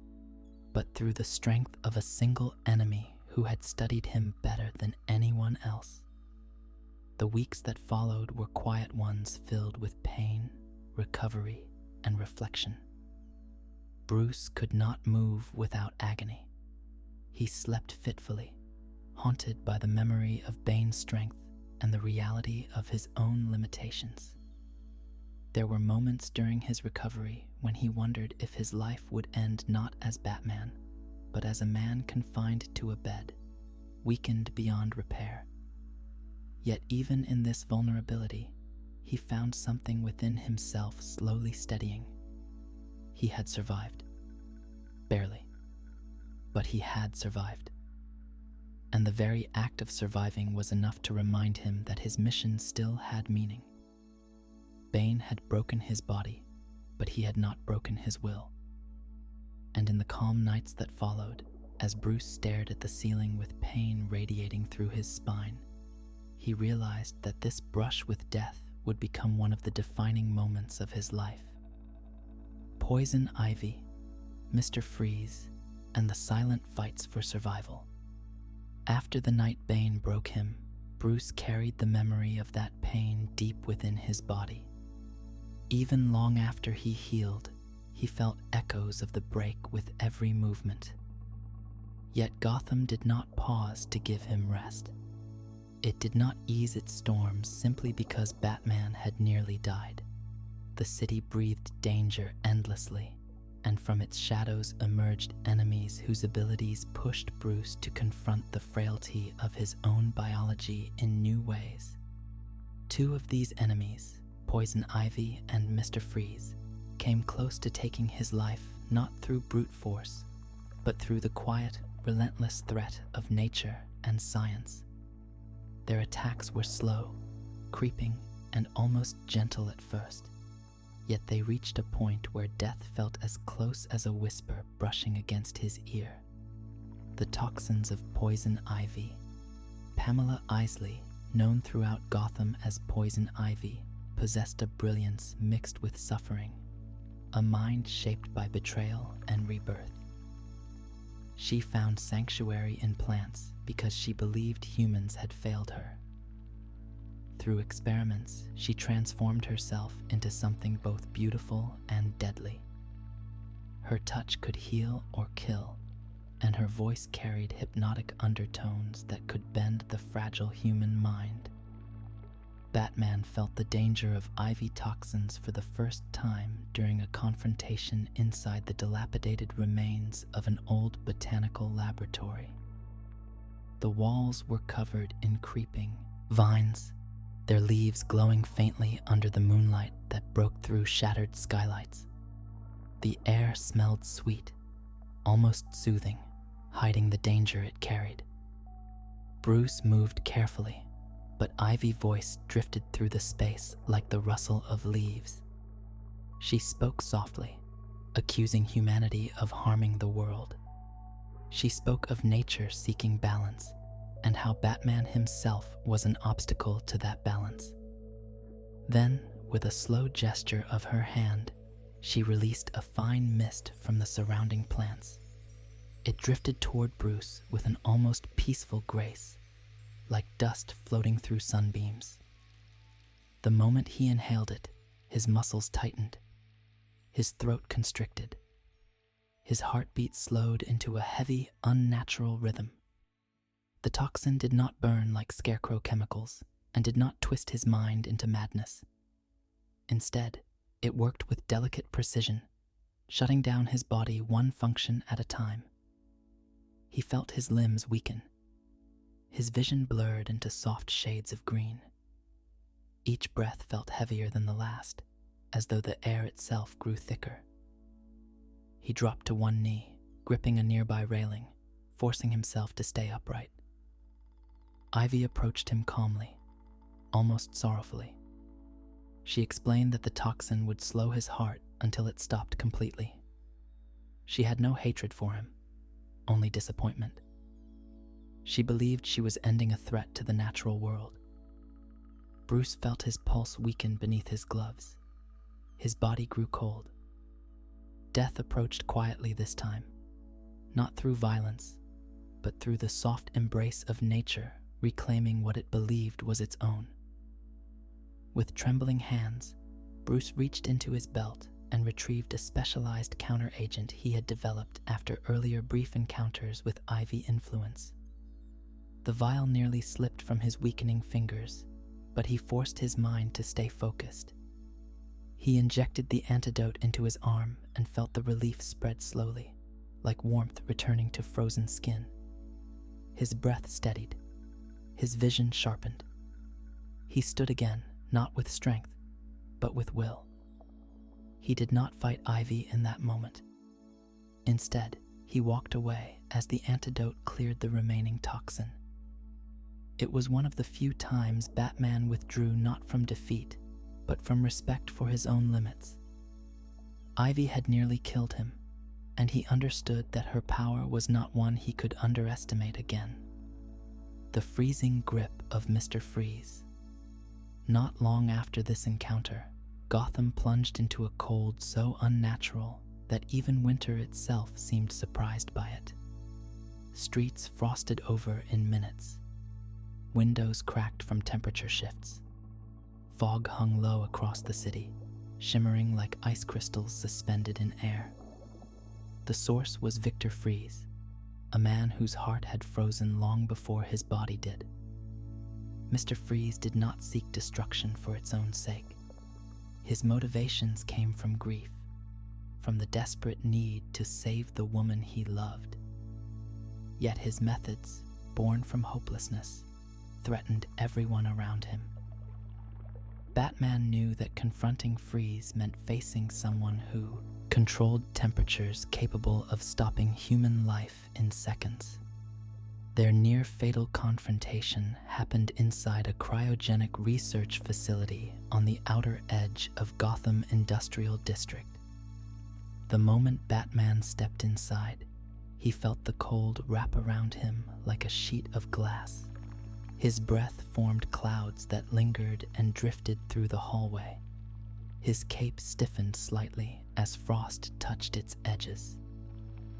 but through the strength of a single enemy who had studied him better than anyone else. The weeks that followed were quiet ones filled with pain, recovery, and reflection. Bruce could not move without agony. He slept fitfully, haunted by the memory of Bane's strength and the reality of his own limitations. There were moments during his recovery when he wondered if his life would end not as Batman, but as a man confined to a bed, weakened beyond repair. Yet even in this vulnerability, he found something within himself slowly steadying. He had survived. Barely. But he had survived. And the very act of surviving was enough to remind him that his mission still had meaning. Bane had broken his body, but he had not broken his will. And in the calm nights that followed, as Bruce stared at the ceiling with pain radiating through his spine, he realized that this brush with death would become one of the defining moments of his life. Poison Ivy, Mr. Freeze, and the silent fights for survival. After the night Bane broke him, Bruce carried the memory of that pain deep within his body. Even long after he healed, he felt echoes of the break with every movement. Yet Gotham did not pause to give him rest. It did not ease its storms simply because Batman had nearly died. The city breathed danger endlessly, and from its shadows emerged enemies whose abilities pushed Bruce to confront the frailty of his own biology in new ways. Two of these enemies, Poison Ivy and Mr. Freeze, came close to taking his life not through brute force, but through the quiet, relentless threat of nature and science. Their attacks were slow, creeping, and almost gentle at first, yet they reached a point where death felt as close as a whisper brushing against his ear. The toxins of Poison Ivy. Pamela Isley, known throughout Gotham as Poison Ivy, possessed a brilliance mixed with suffering, a mind shaped by betrayal and rebirth. She found sanctuary in plants because she believed humans had failed her. Through experiments, she transformed herself into something both beautiful and deadly. Her touch could heal or kill, and her voice carried hypnotic undertones that could bend the fragile human mind. Batman felt the danger of Ivy toxins for the first time during a confrontation inside the dilapidated remains of an old botanical laboratory. The walls were covered in creeping vines, their leaves glowing faintly under the moonlight that broke through shattered skylights. The air smelled sweet, almost soothing, hiding the danger it carried. Bruce moved carefully, but Ivy's voice drifted through the space like the rustle of leaves. She spoke softly, accusing humanity of harming the world. She spoke of nature seeking balance, and how Batman himself was an obstacle to that balance. Then, with a slow gesture of her hand, she released a fine mist from the surrounding plants. It drifted toward Bruce with an almost peaceful grace, like dust floating through sunbeams. The moment he inhaled it, his muscles tightened, his throat constricted. His heartbeat slowed into a heavy, unnatural rhythm. The toxin did not burn like Scarecrow chemicals and did not twist his mind into madness. Instead, it worked with delicate precision, shutting down his body one function at a time. He felt his limbs weaken. His vision blurred into soft shades of green. Each breath felt heavier than the last, as though the air itself grew thicker. He dropped to one knee, gripping a nearby railing, forcing himself to stay upright. Ivy approached him calmly, almost sorrowfully. She explained that the toxin would slow his heart until it stopped completely. She had no hatred for him, only disappointment. She believed she was ending a threat to the natural world. Bruce felt his pulse weaken beneath his gloves. His body grew cold. Death approached quietly this time, not through violence, but through the soft embrace of nature reclaiming what it believed was its own. With trembling hands, Bruce reached into his belt and retrieved a specialized counteragent he had developed after earlier brief encounters with Ivy influence. The vial nearly slipped from his weakening fingers, but he forced his mind to stay focused. He injected the antidote into his arm and felt the relief spread slowly, like warmth returning to frozen skin. His breath steadied. His vision sharpened. He stood again, not with strength, but with will. He did not fight Ivy in that moment. Instead, he walked away as the antidote cleared the remaining toxin. It was one of the few times Batman withdrew not from defeat, but from respect for his own limits. Ivy had nearly killed him, and he understood that her power was not one he could underestimate again. The freezing grip of Mr. Freeze. Not long after this encounter, Gotham plunged into a cold so unnatural that even winter itself seemed surprised by it. Streets frosted over in minutes. Windows cracked from temperature shifts. Fog hung low across the city, shimmering like ice crystals suspended in air. The source was Victor Freeze, a man whose heart had frozen long before his body did. Mr. Freeze did not seek destruction for its own sake. His motivations came from grief, from the desperate need to save the woman he loved. Yet his methods, born from hopelessness, threatened everyone around him. Batman knew that confronting Freeze meant facing someone who controlled temperatures capable of stopping human life in seconds. Their near-fatal confrontation happened inside a cryogenic research facility on the outer edge of Gotham Industrial District. The moment Batman stepped inside, he felt the cold wrap around him like a sheet of glass. His breath formed clouds that lingered and drifted through the hallway. His cape stiffened slightly as frost touched its edges.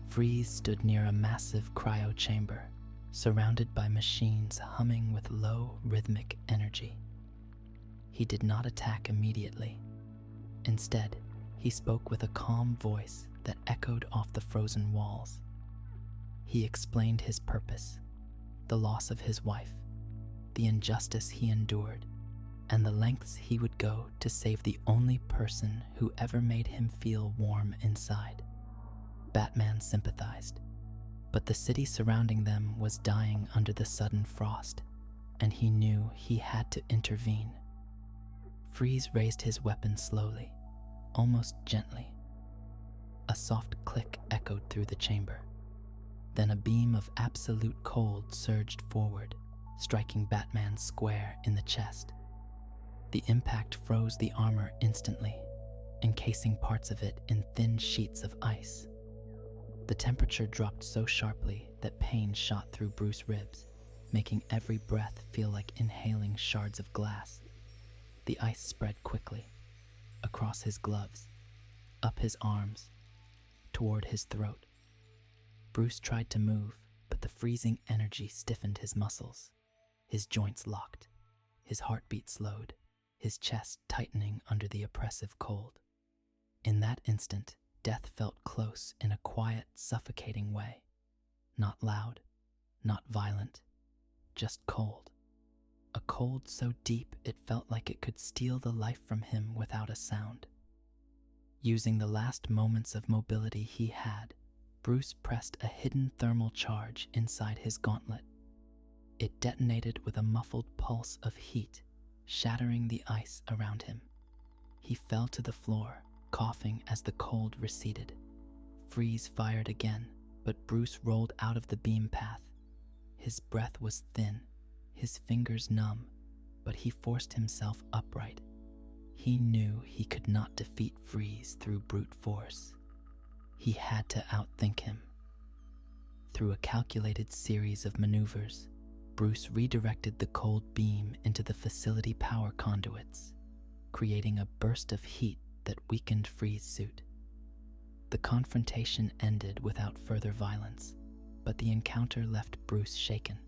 Freeze stood near a massive cryo chamber, surrounded by machines humming with low, rhythmic energy. He did not attack immediately. Instead, he spoke with a calm voice that echoed off the frozen walls. He explained his purpose, the loss of his wife, the injustice he endured, and the lengths he would go to save the only person who ever made him feel warm inside. Batman sympathized, but the city surrounding them was dying under the sudden frost, and he knew he had to intervene. Freeze raised his weapon slowly, almost gently. A soft click echoed through the chamber. Then a beam of absolute cold surged forward, striking Batman square in the chest. The impact froze the armor instantly, encasing parts of it in thin sheets of ice. The temperature dropped so sharply that pain shot through Bruce's ribs, making every breath feel like inhaling shards of glass. The ice spread quickly, across his gloves, up his arms, toward his throat. Bruce tried to move, but the freezing energy stiffened his muscles. His joints locked, his heartbeat slowed, his chest tightening under the oppressive cold. In that instant, death felt close in a quiet, suffocating way. Not loud, not violent, just cold. A cold so deep it felt like it could steal the life from him without a sound. Using the last moments of mobility he had, Bruce pressed a hidden thermal charge inside his gauntlet. It detonated with a muffled pulse of heat, shattering the ice around him. He fell to the floor, coughing as the cold receded. Freeze fired again, but Bruce rolled out of the beam path. His breath was thin, his fingers numb, but he forced himself upright. He knew he could not defeat Freeze through brute force. He had to outthink him. Through a calculated series of maneuvers, Bruce redirected the cold beam into the facility power conduits, creating a burst of heat that weakened Freeze's suit. The confrontation ended without further violence, but the encounter left Bruce shaken.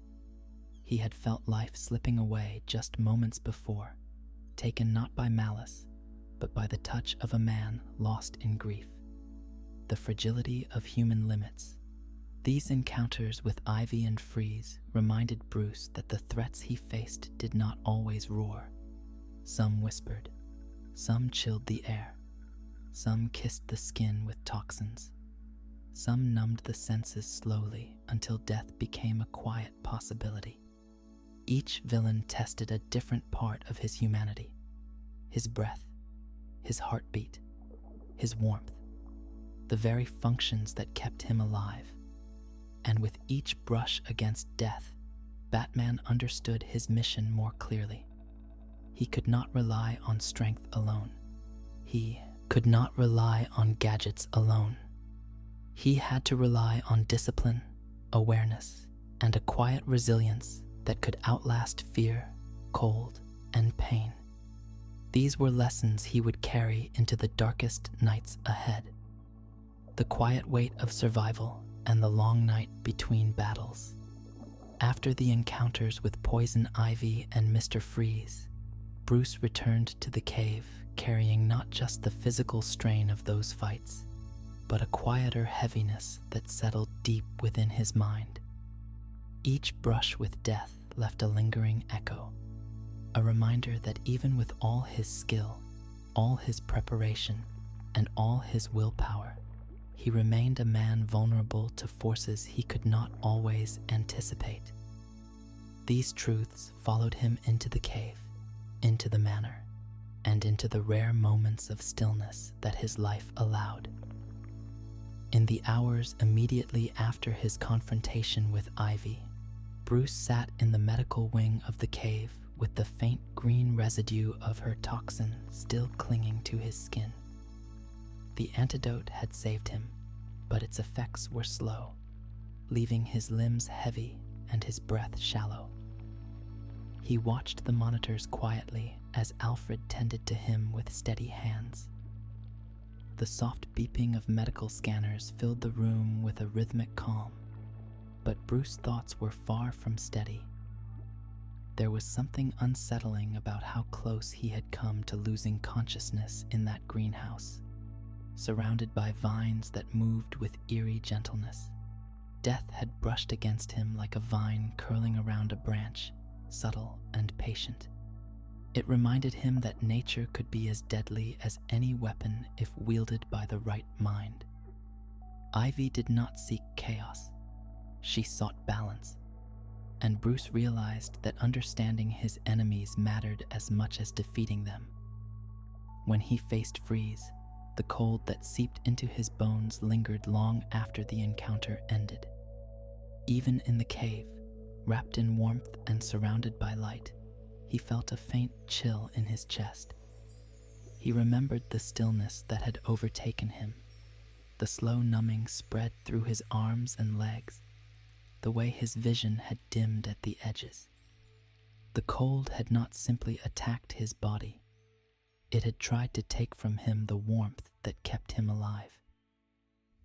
He had felt life slipping away just moments before, taken not by malice, but by the touch of a man lost in grief. The fragility of human limits. These encounters with Ivy and Freeze reminded Bruce that the threats he faced did not always roar. Some whispered, some chilled the air, some kissed the skin with toxins, some numbed the senses slowly until death became a quiet possibility. Each villain tested a different part of his humanity, his breath, his heartbeat, his warmth, the very functions that kept him alive. And with each brush against death, Batman understood his mission more clearly. He could not rely on strength alone. He could not rely on gadgets alone. He had to rely on discipline, awareness, and a quiet resilience that could outlast fear, cold, and pain. These were lessons he would carry into the darkest nights ahead. The quiet weight of survival and the long night between battles. After the encounters with Poison Ivy and Mr. Freeze, Bruce returned to the cave carrying not just the physical strain of those fights, but a quieter heaviness that settled deep within his mind. Each brush with death left a lingering echo, a reminder that even with all his skill, all his preparation, and all his willpower, he remained a man vulnerable to forces he could not always anticipate. These truths followed him into the cave, into the manor, and into the rare moments of stillness that his life allowed. In the hours immediately after his confrontation with Ivy, Bruce sat in the medical wing of the cave with the faint green residue of her toxin still clinging to his skin. The antidote had saved him, but its effects were slow, leaving his limbs heavy and his breath shallow. He watched the monitors quietly as Alfred tended to him with steady hands. The soft beeping of medical scanners filled the room with a rhythmic calm, but Bruce's thoughts were far from steady. There was something unsettling about how close he had come to losing consciousness in that greenhouse, surrounded by vines that moved with eerie gentleness. Death had brushed against him like a vine curling around a branch, subtle and patient. It reminded him that nature could be as deadly as any weapon if wielded by the right mind. Ivy did not seek chaos. She sought balance, and Bruce realized that understanding his enemies mattered as much as defeating them. When he faced Freeze, the cold that seeped into his bones lingered long after the encounter ended. Even in the cave, wrapped in warmth and surrounded by light, he felt a faint chill in his chest. He remembered the stillness that had overtaken him, the slow numbing spread through his arms and legs, the way his vision had dimmed at the edges. The cold had not simply attacked his body. It had tried to take from him the warmth that kept him alive.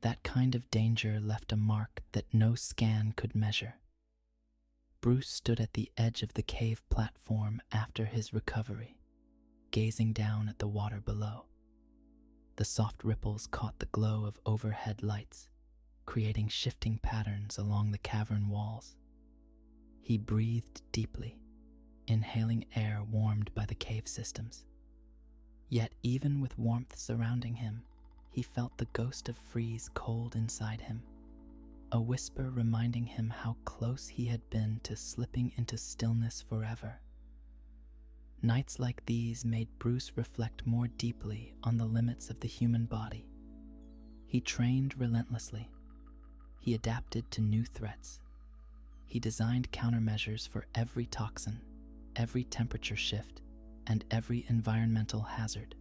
That kind of danger left a mark that no scan could measure. Bruce stood at the edge of the cave platform after his recovery, gazing down at the water below. The soft ripples caught the glow of overhead lights, creating shifting patterns along the cavern walls. He breathed deeply, inhaling air warmed by the cave systems. Yet even with warmth surrounding him, he felt the ghost of Freeze cold inside him, a whisper reminding him how close he had been to slipping into stillness forever. Nights like these made Bruce reflect more deeply on the limits of the human body. He trained relentlessly. He adapted to new threats. He designed countermeasures for every toxin, every temperature shift, and every environmental hazard.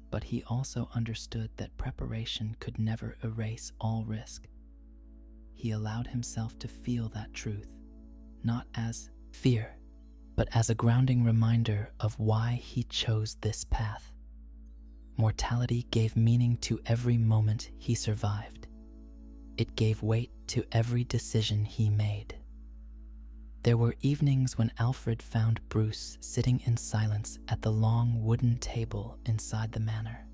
But he also understood that preparation could never erase all risk. He allowed himself to feel that truth, not as fear, but as a grounding reminder of why he chose this path. Mortality gave meaning to every moment he survived. It gave weight to every decision he made. There were evenings when Alfred found Bruce sitting in silence at the long wooden table inside the manor,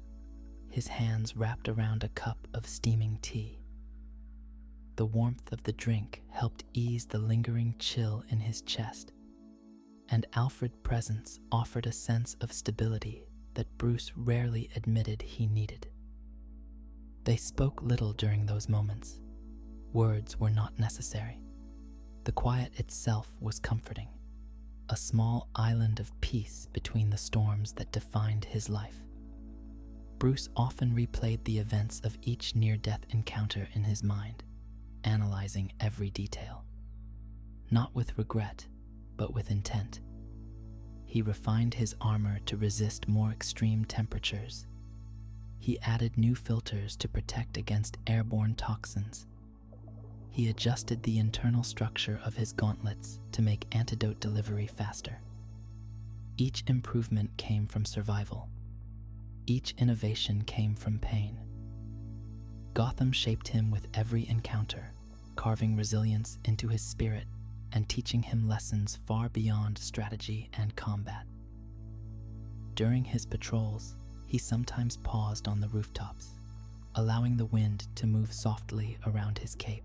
his hands wrapped around a cup of steaming tea. The warmth of the drink helped ease the lingering chill in his chest, and Alfred's presence offered a sense of stability that Bruce rarely admitted he needed. They spoke little during those moments. Words were not necessary. The quiet itself was comforting, a small island of peace between the storms that defined his life. Bruce often replayed the events of each near-death encounter in his mind, analyzing every detail. Not with regret, but with intent. He refined his armor to resist more extreme temperatures. He added new filters to protect against airborne toxins. He adjusted the internal structure of his gauntlets to make antidote delivery faster. Each improvement came from survival. Each innovation came from pain. Gotham shaped him with every encounter, carving resilience into his spirit and teaching him lessons far beyond strategy and combat. During his patrols, he sometimes paused on the rooftops, allowing the wind to move softly around his cape.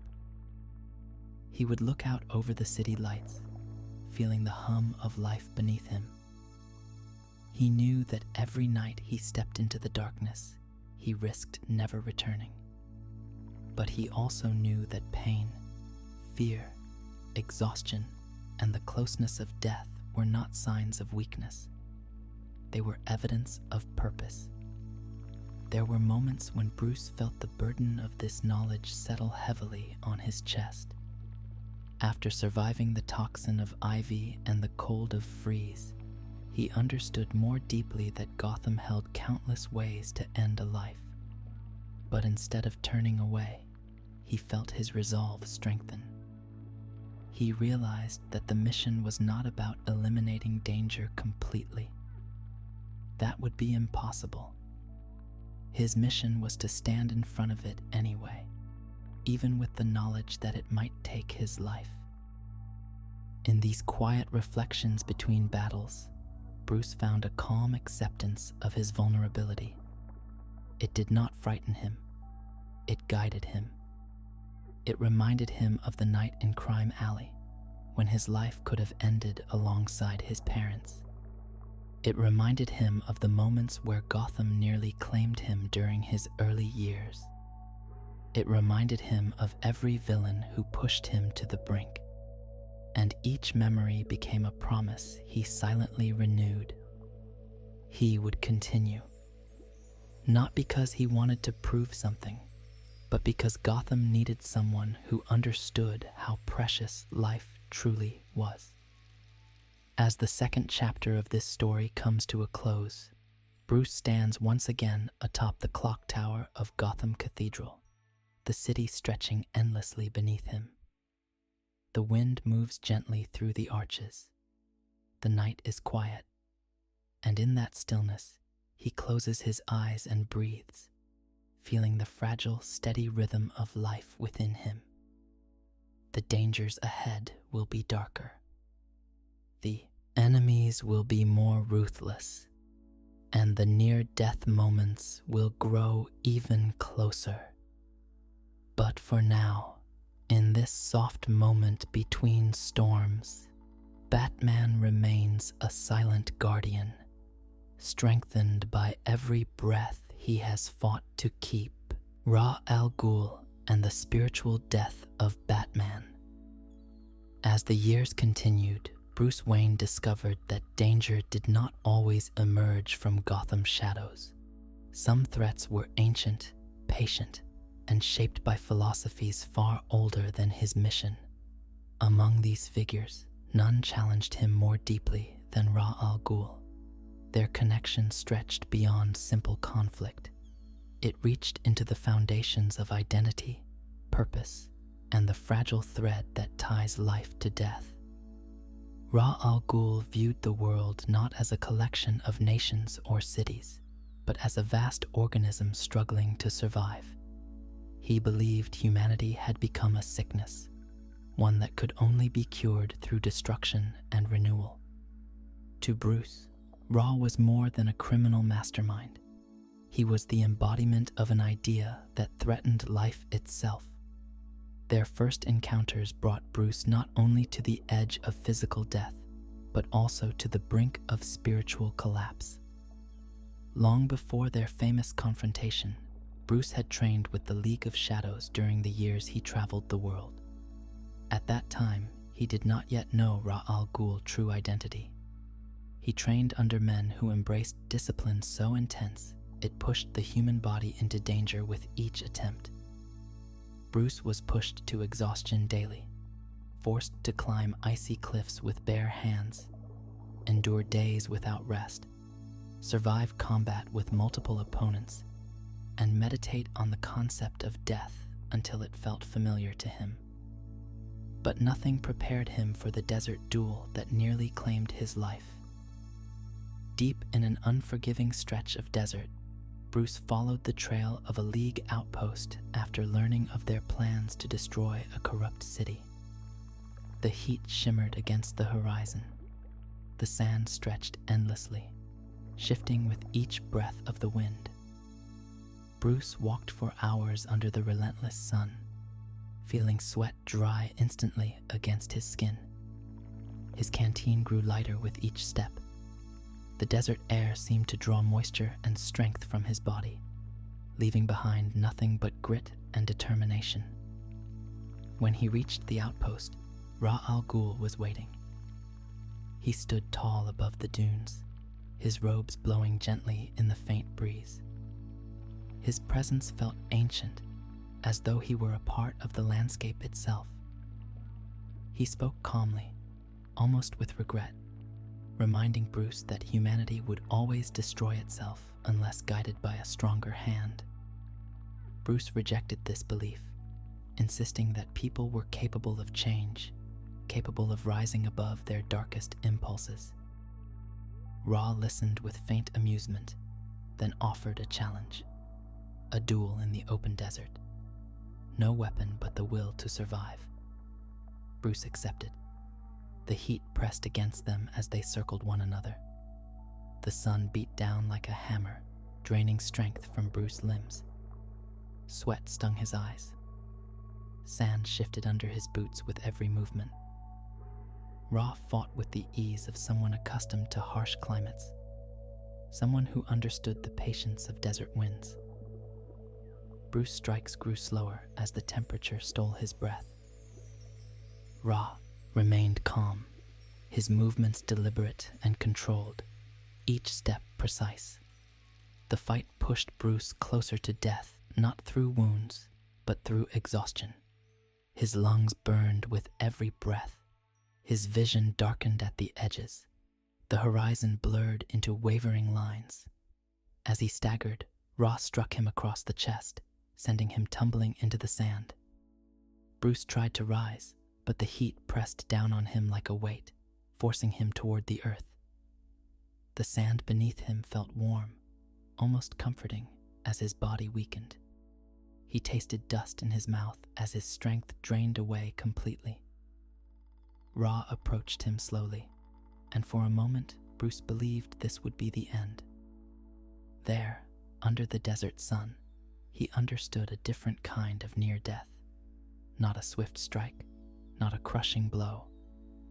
He would look out over the city lights, feeling the hum of life beneath him. He knew that every night he stepped into the darkness, he risked never returning. But he also knew that pain, fear, exhaustion, and the closeness of death were not signs of weakness. They were evidence of purpose. There were moments when Bruce felt the burden of this knowledge settle heavily on his chest. After surviving the toxin of ivy and the cold of freeze, he understood more deeply that Gotham held countless ways to end a life. But instead of turning away, he felt his resolve strengthen. He realized that the mission was not about eliminating danger completely. That would be impossible. His mission was to stand in front of it anyway, even with the knowledge that it might take his life. In these quiet reflections between battles, Bruce found a calm acceptance of his vulnerability. It did not frighten him. It guided him. It reminded him of the night in Crime Alley, when his life could have ended alongside his parents. It reminded him of the moments where Gotham nearly claimed him during his early years. It reminded him of every villain who pushed him to the brink. And each memory became a promise he silently renewed. He would continue. Not because he wanted to prove something, but because Gotham needed someone who understood how precious life truly was. As the second chapter of this story comes to a close, Bruce stands once again atop the clock tower of Gotham Cathedral, the city stretching endlessly beneath him. The wind moves gently through the arches. The night is quiet, and in that stillness, he closes his eyes and breathes, feeling the fragile, steady rhythm of life within him. The dangers ahead will be darker. The enemies will be more ruthless, and the near-death moments will grow even closer. But for now, in this soft moment between storms, Batman remains a silent guardian, strengthened by every breath he has fought to keep Ra al Ghul and the spiritual death of Batman. As the years continued, Bruce Wayne discovered that danger did not always emerge from Gotham's shadows. Some threats were ancient, patient, and shaped by philosophies far older than his mission. Among these figures, none challenged him more deeply than Ra al Ghul. Their connection stretched beyond simple conflict. It reached into the foundations of identity, purpose, and the fragile thread that ties life to death. Ra al Ghul viewed the world not as a collection of nations or cities, but as a vast organism struggling to survive. He believed humanity had become a sickness, one that could only be cured through destruction and renewal. To Bruce, Ra was more than a criminal mastermind. He was the embodiment of an idea that threatened life itself. Their first encounters brought Bruce not only to the edge of physical death, but also to the brink of spiritual collapse. Long before their famous confrontation, Bruce had trained with the League of Shadows during the years he traveled the world. At that time, he did not yet know Ra al Ghul's true identity. He trained under men who embraced discipline so intense it pushed the human body into danger with each attempt. Bruce was pushed to exhaustion daily, forced to climb icy cliffs with bare hands, endure days without rest, survive combat with multiple opponents, and meditate on the concept of death until it felt familiar to him. But nothing prepared him for the desert duel that nearly claimed his life. Deep in an unforgiving stretch of desert, Bruce followed the trail of a League outpost after learning of their plans to destroy a corrupt city. The heat shimmered against the horizon. The sand stretched endlessly, shifting with each breath of the wind. Bruce walked for hours under the relentless sun, feeling sweat dry instantly against his skin. His canteen grew lighter with each step. The desert air seemed to draw moisture and strength from his body, leaving behind nothing but grit and determination. When he reached the outpost, Ghul was waiting. He stood tall above the dunes, his robes blowing gently in the faint breeze. His presence felt ancient, as though he were a part of the landscape itself. He spoke calmly, almost with regret, reminding Bruce that humanity would always destroy itself unless guided by a stronger hand. Bruce rejected this belief, insisting that people were capable of change, capable of rising above their darkest impulses. Listened with faint amusement, then offered a challenge. A duel in the open desert. No weapon but the will to survive. Bruce accepted. The heat pressed against them as they circled one another. The sun beat down like a hammer, draining strength from Bruce's limbs. Sweat stung his eyes. Sand shifted under his boots with every movement. Fought with the ease of someone accustomed to harsh climates, someone who understood the patience of desert winds. Bruce's strikes grew slower as the temperature stole his breath. Remained calm, his movements deliberate and controlled, each step precise. The fight pushed Bruce closer to death, not through wounds, but through exhaustion. His lungs burned with every breath. His vision darkened at the edges. The horizon blurred into wavering lines. As he staggered, struck him across the chest, sending him tumbling into the sand. Bruce tried to rise, but the heat pressed down on him like a weight, forcing him toward the earth. The sand beneath him felt warm, almost comforting, as his body weakened. He tasted dust in his mouth as his strength drained away completely. Approached him slowly, and for a moment Bruce believed this would be the end. There, under the desert sun, he understood a different kind of near death. Not a swift strike, not a crushing blow,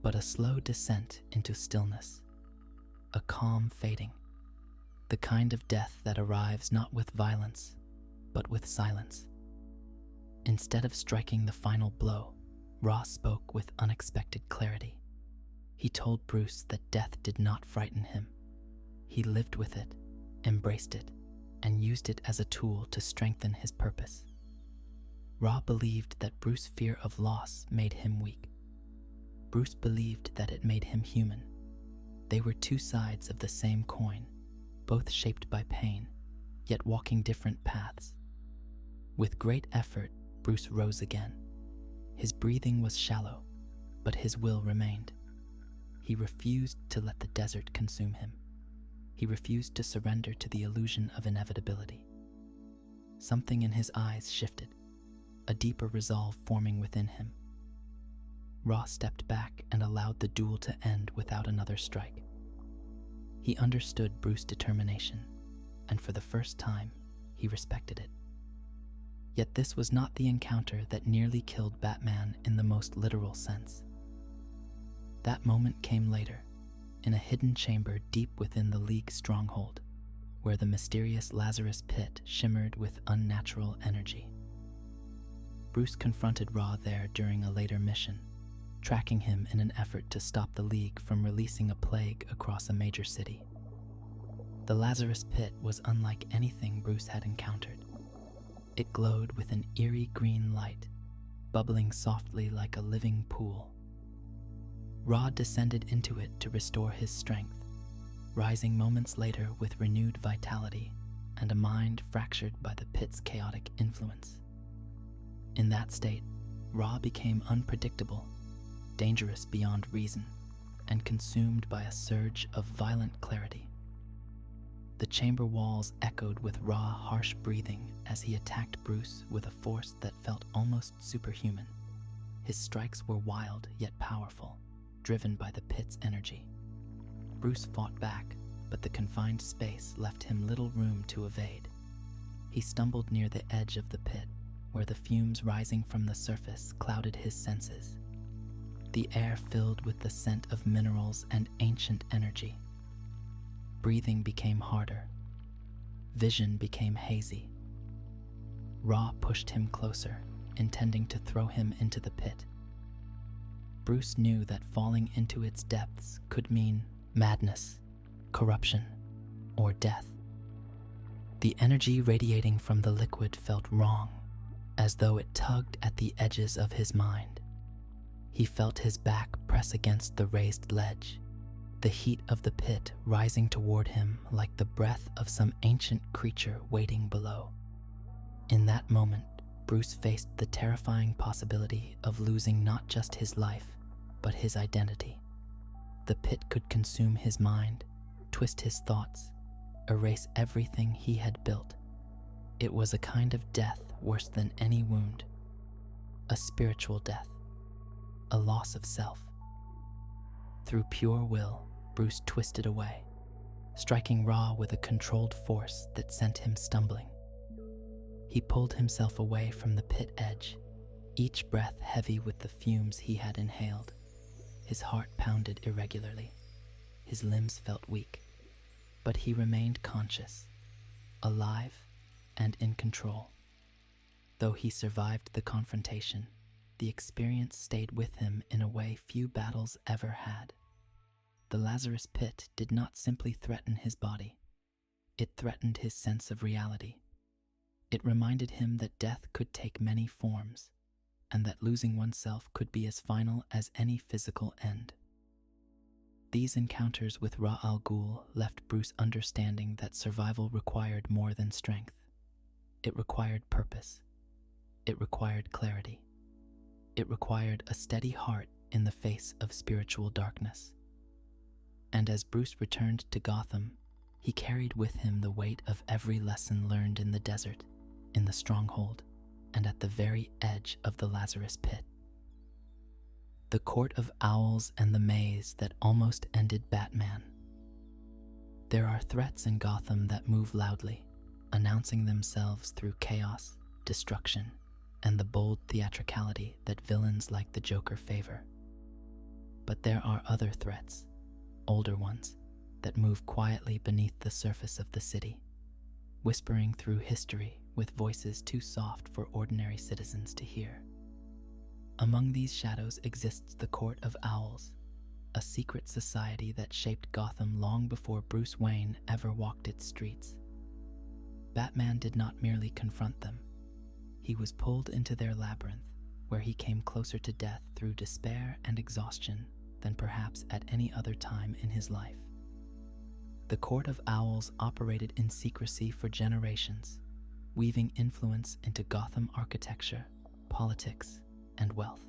but a slow descent into stillness, a calm fading, the kind of death that arrives not with violence, but with silence. Instead of striking the final blow, spoke with unexpected clarity. He told Bruce that death did not frighten him. He lived with it, embraced it, and used it as a tool to strengthen his purpose. Believed that Bruce's fear of loss made him weak. Bruce believed that it made him human. They were two sides of the same coin, both shaped by pain, yet walking different paths. With great effort, Bruce rose again. His breathing was shallow, but his will remained. He refused to let the desert consume him. He refused to surrender to the illusion of inevitability. Something in his eyes shifted, a deeper resolve forming within him. Stepped back and allowed the duel to end without another strike. He understood Bruce's determination, and for the first time, he respected it. Yet this was not the encounter that nearly killed Batman in the most literal sense. That moment came later, in a hidden chamber deep within the League's stronghold, where the mysterious Lazarus Pit shimmered with unnatural energy. Bruce confronted there during a later mission, tracking him in an effort to stop the League from releasing a plague across a major city. The Lazarus Pit was unlike anything Bruce had encountered. It glowed with an eerie green light, bubbling softly like a living pool. Ra descended into it to restore his strength, rising moments later with renewed vitality and a mind fractured by the pit's chaotic influence. In that state, Ra became unpredictable, dangerous beyond reason, and consumed by a surge of violent clarity. The chamber walls echoed with Ra harsh breathing as he attacked Bruce with a force that felt almost superhuman. His strikes were wild yet powerful, driven by the pit's energy. Bruce fought back, but the confined space left him little room to evade. He stumbled near the edge of the pit, where the fumes rising from the surface clouded his senses. The air filled with the scent of minerals and ancient energy. Breathing became harder. Vision became hazy. Ra pushed him closer, intending to throw him into the pit. Bruce knew that falling into its depths could mean madness, corruption, or death. The energy radiating from the liquid felt wrong, as though it tugged at the edges of his mind. He felt his back press against the raised ledge, the heat of the pit rising toward him like the breath of some ancient creature waiting below. In that moment, Bruce faced the terrifying possibility of losing not just his life, but his identity. The pit could consume his mind, twist his thoughts, erase everything he had built. It was a kind of death worse than any wound, a spiritual death, a loss of self. Through pure will, Bruce twisted away, striking Ra with a controlled force that sent him stumbling. He pulled himself away from the pit edge, each breath heavy with the fumes he had inhaled. His heart pounded irregularly. His limbs felt weak, but he remained conscious, alive, and in control. Though he survived the confrontation, the experience stayed with him in a way few battles ever had. The Lazarus Pit did not simply threaten his body. It threatened his sense of reality. It reminded him that death could take many forms, and that losing oneself could be as final as any physical end. These encounters with Ra al Ghul left Bruce understanding that survival required more than strength. It required purpose. It required clarity. It required a steady heart in the face of spiritual darkness. And as Bruce returned to Gotham, he carried with him the weight of every lesson learned in the desert, in the stronghold, and at the very edge of the Lazarus Pit. The Court of Owls and the maze that almost ended Batman. There are threats in Gotham that move loudly, announcing themselves through chaos, destruction, and the bold theatricality that villains like the Joker favor. But there are other threats, older ones, that move quietly beneath the surface of the city, whispering through history with voices too soft for ordinary citizens to hear. Among these shadows exists the Court of Owls, a secret society that shaped Gotham long before Bruce Wayne ever walked its streets. Batman did not merely confront them. He was pulled into their labyrinth, where he came closer to death through despair and exhaustion than perhaps at any other time in his life. The Court of Owls operated in secrecy for generations, weaving influence into Gotham architecture, politics, and wealth.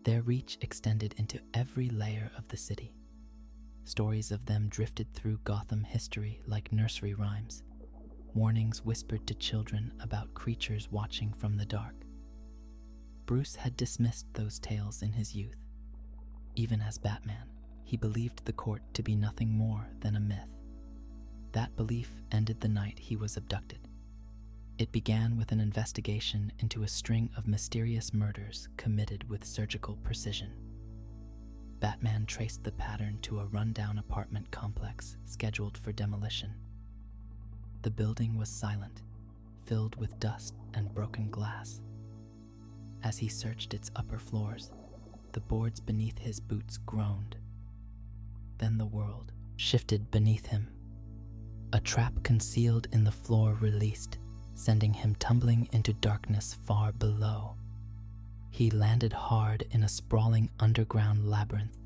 Their reach extended into every layer of the city. Stories of them drifted through Gotham history like nursery rhymes, warnings whispered to children about creatures watching from the dark. Bruce had dismissed those tales in his youth. Even as Batman, he believed the court to be nothing more than a myth. That belief ended the night he was abducted. It began with an investigation into a string of mysterious murders committed with surgical precision. Batman traced the pattern to a rundown apartment complex scheduled for demolition. The building was silent, filled with dust and broken glass. As he searched its upper floors, the boards beneath his boots groaned. Then the world shifted beneath him. A trap concealed in the floor released, sending him tumbling into darkness far below. He landed hard in a sprawling underground labyrinth,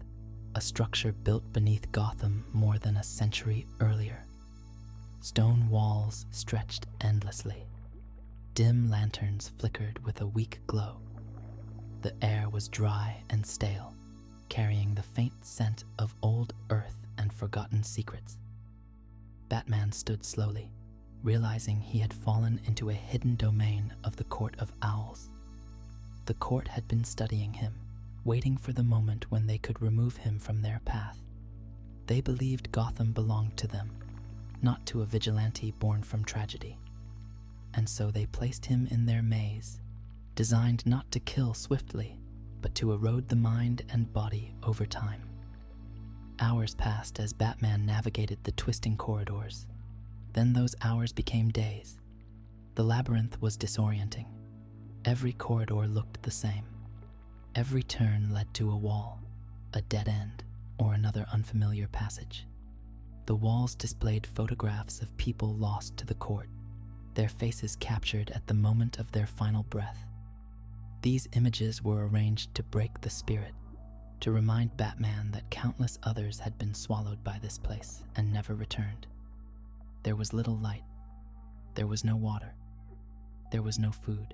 a structure built beneath Gotham more than a century earlier. Stone walls stretched endlessly. Dim lanterns flickered with a weak glow. The air was dry and stale, carrying the faint scent of old earth and forgotten secrets. Batman stood slowly, realizing he had fallen into a hidden domain of the Court of Owls. The court had been studying him, waiting for the moment when they could remove him from their path. They believed Gotham belonged to them, not to a vigilante born from tragedy. And so they placed him in their maze, designed not to kill swiftly, but to erode the mind and body over time. Hours passed as Batman navigated the twisting corridors. Then those hours became days. The labyrinth was disorienting. Every corridor looked the same. Every turn led to a wall, a dead end, or another unfamiliar passage. The walls displayed photographs of people lost to the court, their faces captured at the moment of their final breath. These images were arranged to break the spirit, to remind Batman that countless others had been swallowed by this place and never returned. There was little light. There was no water. There was no food.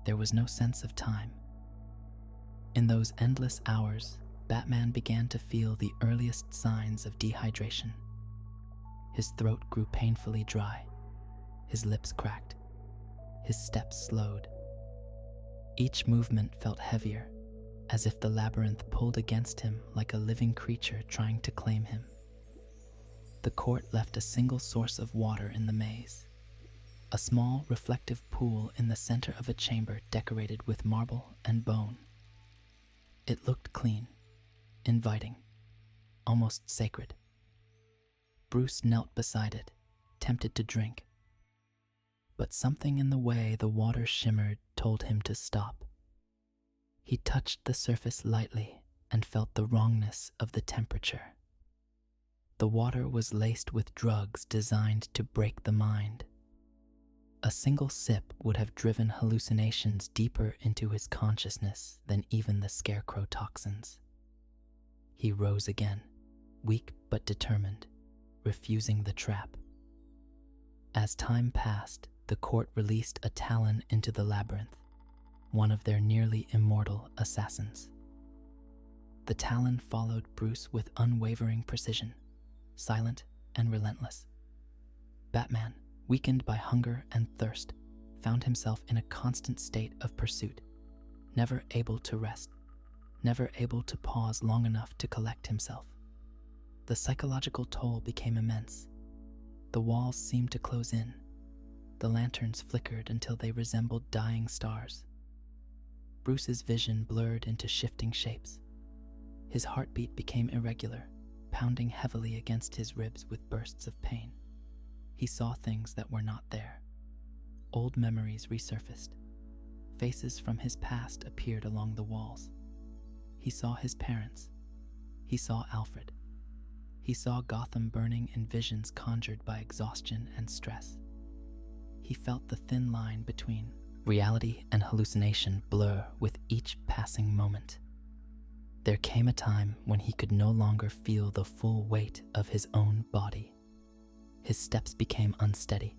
There was no sense of time. In those endless hours, Batman began to feel the earliest signs of dehydration. His throat grew painfully dry. His lips cracked. His steps slowed. Each movement felt heavier, as if the labyrinth pulled against him like a living creature trying to claim him. The court left a single source of water in the maze, a small reflective pool in the center of a chamber decorated with marble and bone. It looked clean, inviting, almost sacred. Bruce knelt beside it, tempted to drink. But something in the way the water shimmered told him to stop. He touched the surface lightly and felt the wrongness of the temperature. The water was laced with drugs designed to break the mind. A single sip would have driven hallucinations deeper into his consciousness than even the Scarecrow toxins. He rose again, weak but determined, refusing the trap. As time passed, the court released a Talon into the labyrinth, one of their nearly immortal assassins. The Talon followed Bruce with unwavering precision, silent and relentless. Batman, weakened by hunger and thirst, found himself in a constant state of pursuit, never able to rest, never able to pause long enough to collect himself. The psychological toll became immense. The walls seemed to close in. The lanterns flickered until they resembled dying stars. Bruce's vision blurred into shifting shapes. His heartbeat became irregular, pounding heavily against his ribs with bursts of pain. He saw things that were not there. Old memories resurfaced. Faces from his past appeared along the walls. He saw his parents. He saw Alfred. He saw Gotham burning in visions conjured by exhaustion and stress. He felt the thin line between reality and hallucination blur with each passing moment. There came a time when he could no longer feel the full weight of his own body. His steps became unsteady,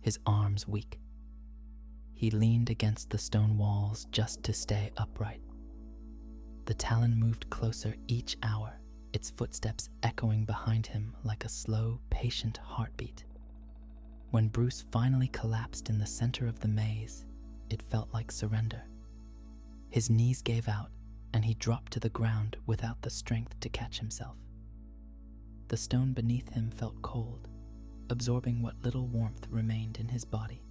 his arms weak. He leaned against the stone walls just to stay upright. The Talon moved closer each hour, its footsteps echoing behind him like a slow, patient heartbeat. When Bruce finally collapsed in the center of the maze, it felt like surrender. His knees gave out, and he dropped to the ground without the strength to catch himself. The stone beneath him felt cold, absorbing what little warmth remained in his body.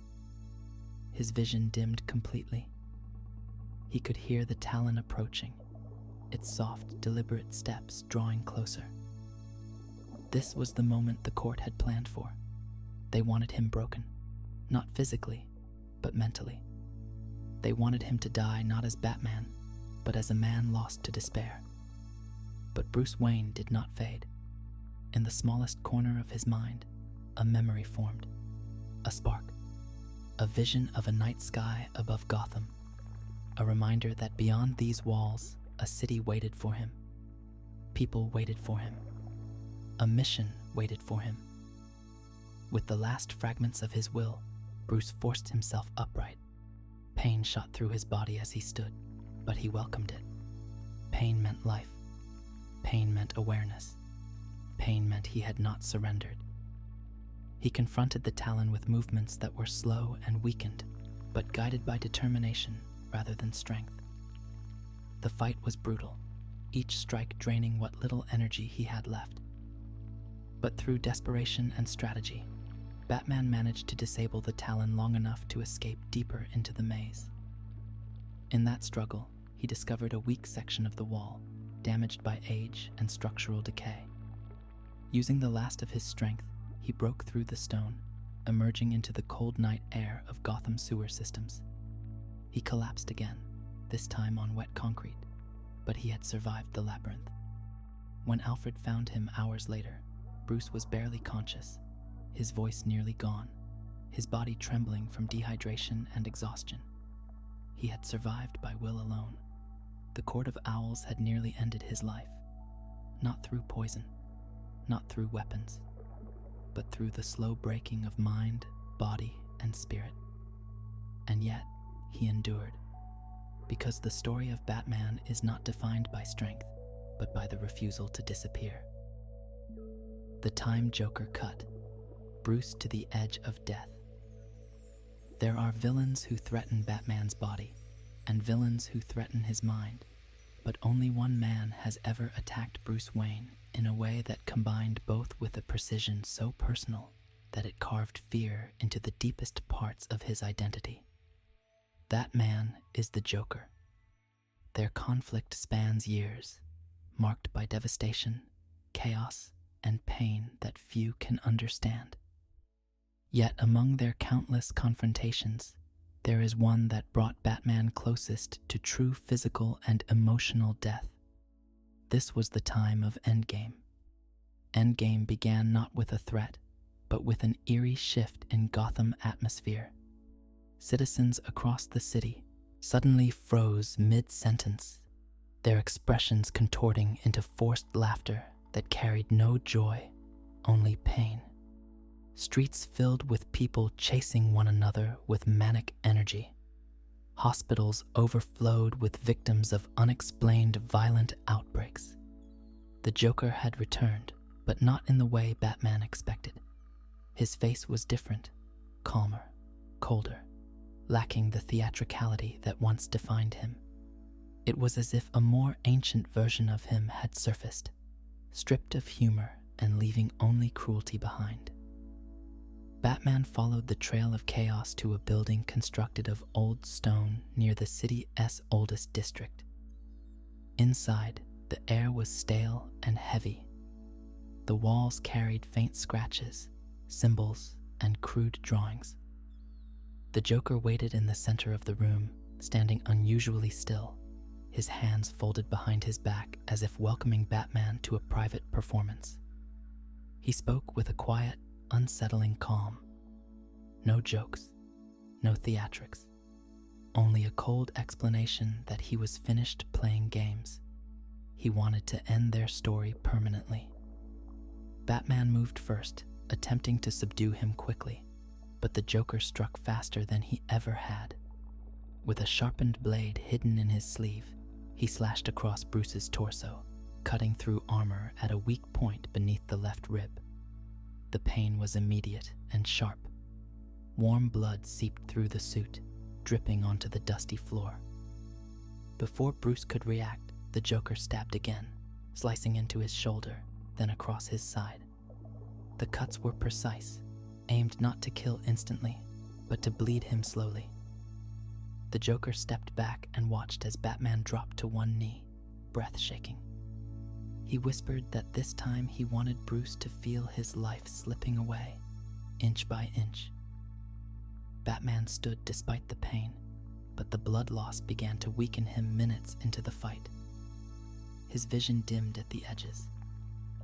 His vision dimmed completely. He could hear the Talon approaching, its soft, deliberate steps drawing closer. This was the moment the court had planned for. They wanted him broken, not physically, but mentally. They wanted him to die not as Batman, but as a man lost to despair. But Bruce Wayne did not fade. In the smallest corner of his mind, a memory formed, a spark, a vision of a night sky above Gotham, a reminder that beyond these walls, a city waited for him. People waited for him. A mission waited for him. With the last fragments of his will, Bruce forced himself upright. Pain shot through his body as he stood, but he welcomed it. Pain meant life. Pain meant awareness. Pain meant he had not surrendered. He confronted the Talon with movements that were slow and weakened, but guided by determination rather than strength. The fight was brutal, each strike draining what little energy he had left. But through desperation and strategy, Batman managed to disable the Talon long enough to escape deeper into the maze. In that struggle, he discovered a weak section of the wall, damaged by age and structural decay. Using the last of his strength, he broke through the stone, emerging into the cold night air of Gotham's sewer systems. He collapsed again, this time on wet concrete, but he had survived the labyrinth. When Alfred found him hours later, Bruce was barely conscious, his voice nearly gone, his body trembling from dehydration and exhaustion. He had survived by will alone. The Court of Owls had nearly ended his life, not through poison, not through weapons, but through the slow breaking of mind, body, and spirit. And yet, he endured, because the story of Batman is not defined by strength, but by the refusal to disappear. The time Joker cut Bruce to the edge of death. There are villains who threaten Batman's body, and villains who threaten his mind, but only one man has ever attacked Bruce Wayne in a way that combined both with a precision so personal that it carved fear into the deepest parts of his identity. That man is the Joker. Their conflict spans years, marked by devastation, chaos, and pain that few can understand. Yet among their countless confrontations, there is one that brought Batman closest to true physical and emotional death. This was the time of Endgame. Endgame began not with a threat, but with an eerie shift in Gotham atmosphere. Citizens across the city suddenly froze mid-sentence, their expressions contorting into forced laughter that carried no joy, only pain. Streets filled with people chasing one another with manic energy. Hospitals overflowed with victims of unexplained violent outbreaks. The Joker had returned, but not in the way Batman expected. His face was different, calmer, colder, lacking the theatricality that once defined him. It was as if a more ancient version of him had surfaced, stripped of humor and leaving only cruelty behind. Batman followed the trail of chaos to a building constructed of old stone near the city's oldest district. Inside, the air was stale and heavy. The walls carried faint scratches, symbols, and crude drawings. The Joker waited in the center of the room, standing unusually still, his hands folded behind his back as if welcoming Batman to a private performance. He spoke with a quiet, unsettling calm. No jokes, no theatrics, only a cold explanation that he was finished playing games. He wanted to end their story permanently. Batman moved first, attempting to subdue him quickly, but the Joker struck faster than he ever had. With a sharpened blade hidden in his sleeve, he slashed across Bruce's torso, cutting through armor at a weak point beneath the left rib. The pain was immediate and sharp. Warm blood seeped through the suit, dripping onto the dusty floor. Before Bruce could react, the Joker stabbed again, slicing into his shoulder, then across his side. The cuts were precise, aimed not to kill instantly, but to bleed him slowly. The Joker stepped back and watched as Batman dropped to one knee, breath shaking. He whispered that this time he wanted Bruce to feel his life slipping away, inch by inch. Batman stood despite the pain, but the blood loss began to weaken him minutes into the fight. His vision dimmed at the edges,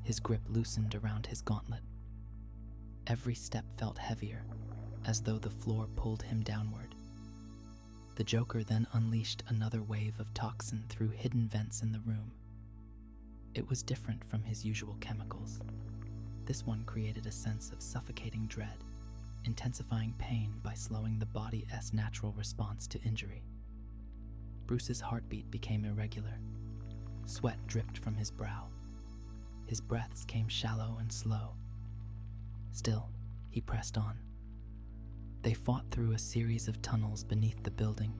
his grip loosened around his gauntlet. Every step felt heavier, as though the floor pulled him downward. The Joker then unleashed another wave of toxin through hidden vents in the room. It was different from his usual chemicals. This one created a sense of suffocating dread, intensifying pain by slowing the body's natural response to injury. Bruce's heartbeat became irregular. Sweat dripped from his brow. His breaths came shallow and slow. Still, he pressed on. They fought through a series of tunnels beneath the building,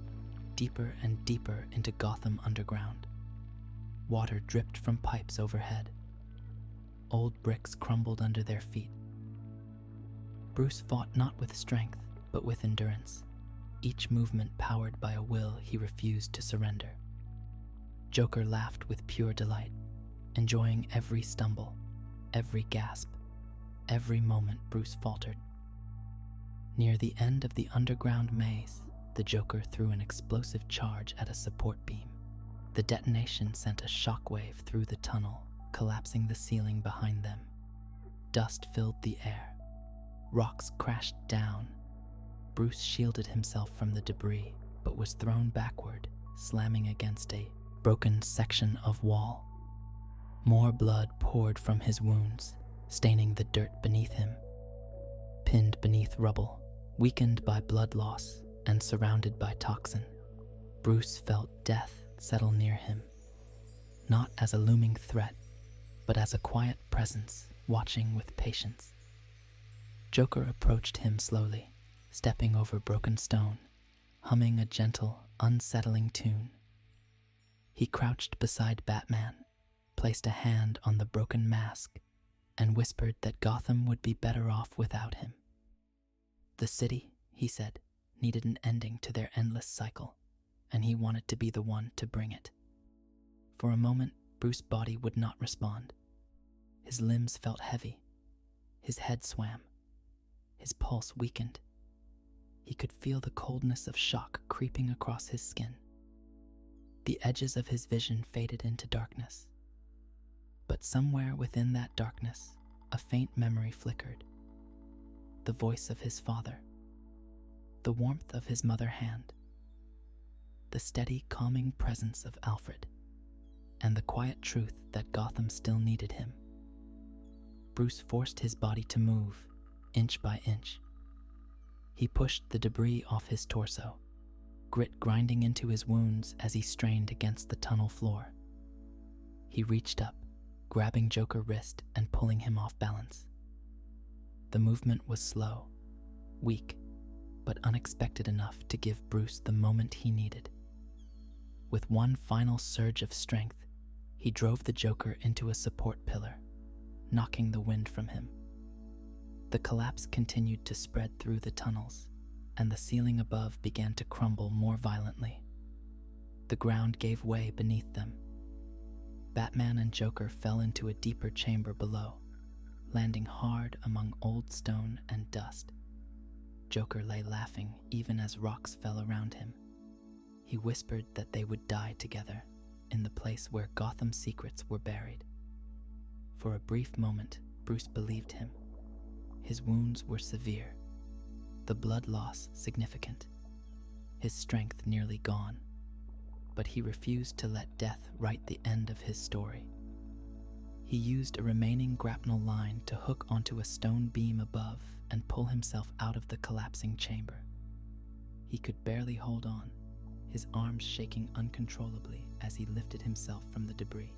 deeper and deeper into Gotham underground. Water dripped from pipes overhead. Old bricks crumbled under their feet. Bruce fought not with strength, but with endurance, each movement powered by a will he refused to surrender. Joker laughed with pure delight, enjoying every stumble, every gasp, every moment Bruce faltered. Near the end of the underground maze, the Joker threw an explosive charge at a support beam. The detonation sent a shockwave through the tunnel, collapsing the ceiling behind them. Dust filled the air. Rocks crashed down. Bruce shielded himself from the debris, but was thrown backward, slamming against a broken section of wall. More blood poured from his wounds, staining the dirt beneath him. Pinned beneath rubble, weakened by blood loss, and surrounded by toxin, Bruce felt death settle near him, not as a looming threat, but as a quiet presence watching with patience. Joker approached him slowly, stepping over broken stone, humming a gentle, unsettling tune. He crouched beside Batman, placed a hand on the broken mask, and whispered that Gotham would be better off without him. The city, he said, needed an ending to their endless cycle, and he wanted to be the one to bring it. For a moment, Bruce's body would not respond. His limbs felt heavy. His head swam. His pulse weakened. He could feel the coldness of shock creeping across his skin. The edges of his vision faded into darkness. But somewhere within that darkness, a faint memory flickered. The voice of his father. The warmth of his mother's hand. The steady, calming presence of Alfred. And the quiet truth that Gotham still needed him. Bruce forced his body to move, inch by inch. He pushed the debris off his torso, grit grinding into his wounds as he strained against the tunnel floor. He reached up, grabbing Joker's wrist and pulling him off balance. The movement was slow, weak, but unexpected enough to give Bruce the moment he needed. With one final surge of strength, he drove the Joker into a support pillar, knocking the wind from him. The collapse continued to spread through the tunnels, and the ceiling above began to crumble more violently. The ground gave way beneath them. Batman and Joker fell into a deeper chamber below, landing hard among old stone and dust. Joker lay laughing even as rocks fell around him. He whispered that they would die together in the place where Gotham's secrets were buried. For a brief moment, Bruce believed him. His wounds were severe, the blood loss significant, his strength nearly gone, but he refused to let death write the end of his story. He used a remaining grapnel line to hook onto a stone beam above and pull himself out of the collapsing chamber. He could barely hold on, his arms shaking uncontrollably as he lifted himself from the debris.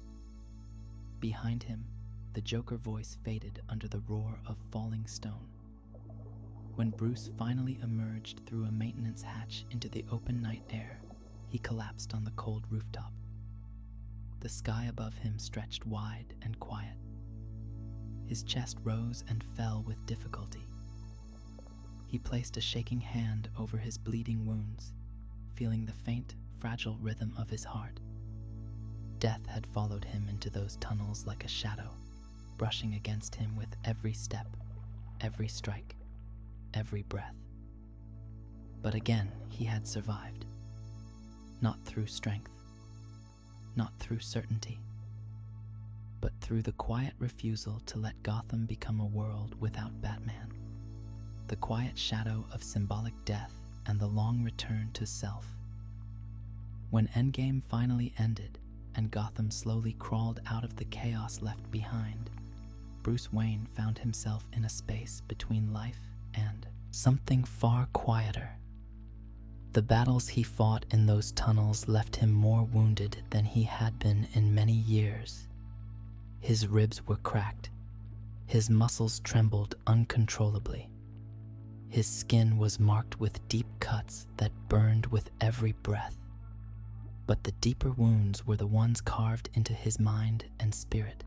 Behind him, the Joker voice faded under the roar of falling stone. When Bruce finally emerged through a maintenance hatch into the open night air, he collapsed on the cold rooftop. The sky above him stretched wide and quiet. His chest rose and fell with difficulty. He placed a shaking hand over his bleeding wounds, feeling the faint, fragile rhythm of his heart. Death had followed him into those tunnels like a shadow, brushing against him with every step, every strike, every breath. But again, he had survived. Not through strength, not through certainty, but through the quiet refusal to let Gotham become a world without Batman. the quiet shadow of symbolic death and the long return to self. When Endgame finally ended and Gotham slowly crawled out of the chaos left behind, Bruce Wayne found himself in a space between life and something far quieter. The battles he fought in those tunnels left him more wounded than he had been in many years. His ribs were cracked. His muscles trembled uncontrollably. His skin was marked with deep cuts that burned with every breath. But the deeper wounds were the ones carved into his mind and spirit.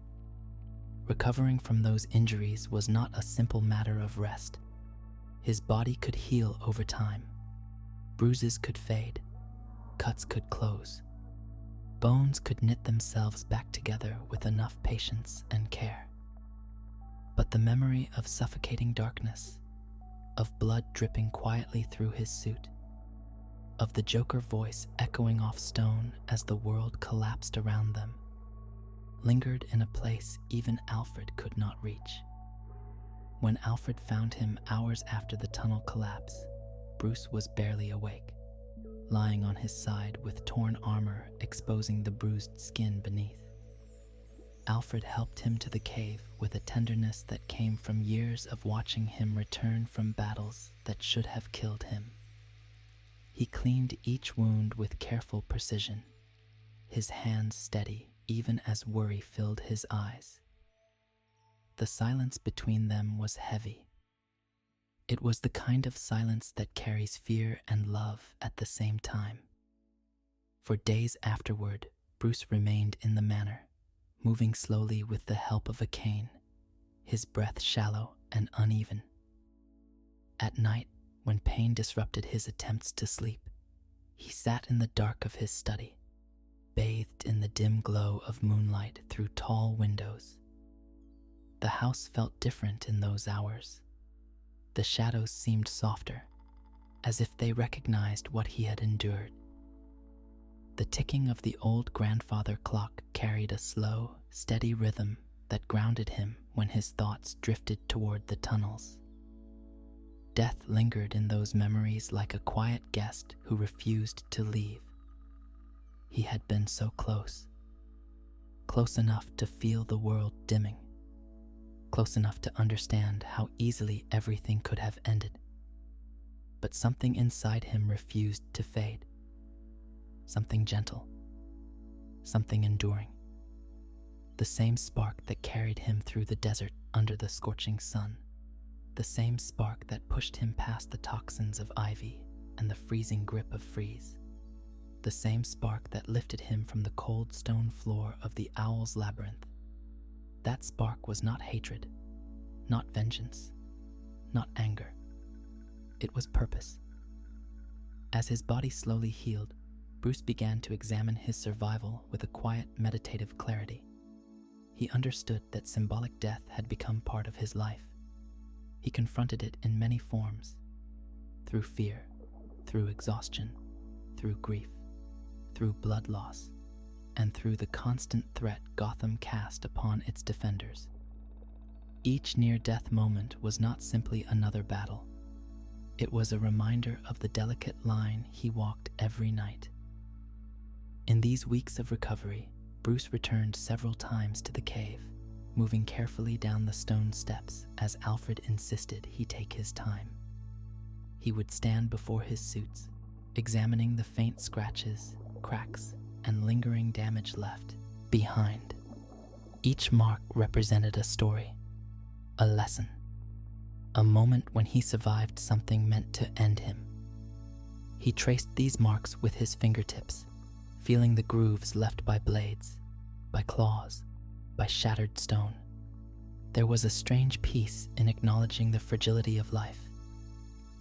Recovering from those injuries was not a simple matter of rest. His body could heal over time. Bruises could fade. Cuts could close. Bones could knit themselves back together with enough patience and care. But the memory of suffocating darkness, of blood dripping quietly through his suit, of the Joker voice echoing off stone as the world collapsed around them, lingered in a place even Alfred could not reach. When Alfred found him hours after the tunnel collapse, Bruce was barely awake, lying on his side with torn armor exposing the bruised skin beneath. Alfred helped him to the cave with a tenderness that came from years of watching him return from battles that should have killed him. He cleaned each wound with careful precision, his hands steady even as worry filled his eyes. The silence between them was heavy. It was the kind of silence that carries fear and love at the same time. For days afterward, Bruce remained in the manor, moving slowly with the help of a cane, his breath shallow and uneven. At night, when pain disrupted his attempts to sleep, he sat in the dark of his study, bathed in the dim glow of moonlight through tall windows. The house felt different in those hours. The shadows seemed softer, as if they recognized what he had endured. The ticking of the old grandfather clock carried a slow, steady rhythm that grounded him when his thoughts drifted toward the tunnels. Death lingered in those memories like a quiet guest who refused to leave. He had been so close, close enough to feel the world dimming, close enough to understand how easily everything could have ended. But something inside him refused to fade. Something gentle, something enduring. The same spark that carried him through the desert under the scorching sun. The same spark that pushed him past the toxins of ivy and the freezing grip of freeze. The same spark that lifted him from the cold stone floor of the Owl's Labyrinth. That spark was not hatred, not vengeance, not anger. It was purpose. As his body slowly healed, Bruce began to examine his survival with a quiet, meditative clarity. He understood that symbolic death had become part of his life. He confronted it in many forms, through fear, through exhaustion, through grief, through blood loss, and through the constant threat Gotham cast upon its defenders. Each near-death moment was not simply another battle. It was a reminder of the delicate line he walked every night. In these weeks of recovery, Bruce returned several times to the cave, moving carefully down the stone steps as Alfred insisted he take his time. He would stand before his suits, examining the faint scratches, cracks, and lingering damage left behind. Each mark represented a story, a lesson, a moment when he survived something meant to end him. He traced these marks with his fingertips, feeling the grooves left by blades, by claws, by shattered stone. There was a strange peace in acknowledging the fragility of life.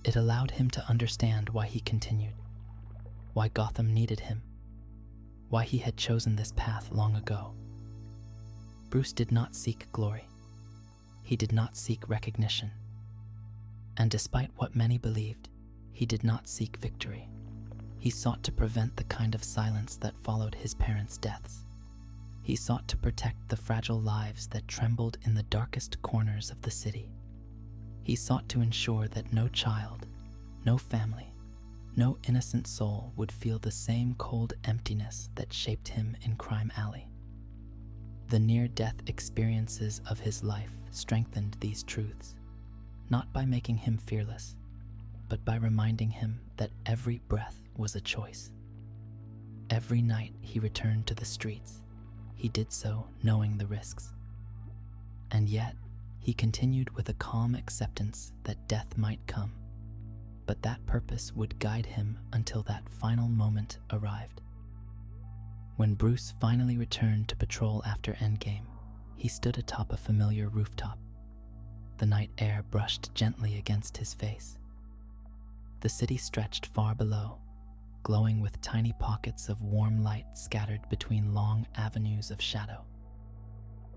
It allowed him to understand why he continued, why Gotham needed him, why he had chosen this path long ago. Bruce did not seek glory. He did not seek recognition. And despite what many believed, he did not seek victory. He sought to prevent the kind of silence that followed his parents' deaths. He sought to protect the fragile lives that trembled in the darkest corners of the city. He He sought to ensure that no child, no family, no innocent soul would feel the same cold emptiness that shaped him in Crime Alley. The near-death experiences of his life strengthened these truths, not by making him fearless, but by reminding him that every breath was a choice. Every night he returned to the streets, he did so knowing the risks. And yet, he continued with a calm acceptance that death might come, but that purpose would guide him until that final moment arrived. When Bruce finally returned to patrol after Endgame, he stood atop a familiar rooftop. The night air brushed gently against his face. The city stretched far below, glowing with tiny pockets of warm light scattered between long avenues of shadow.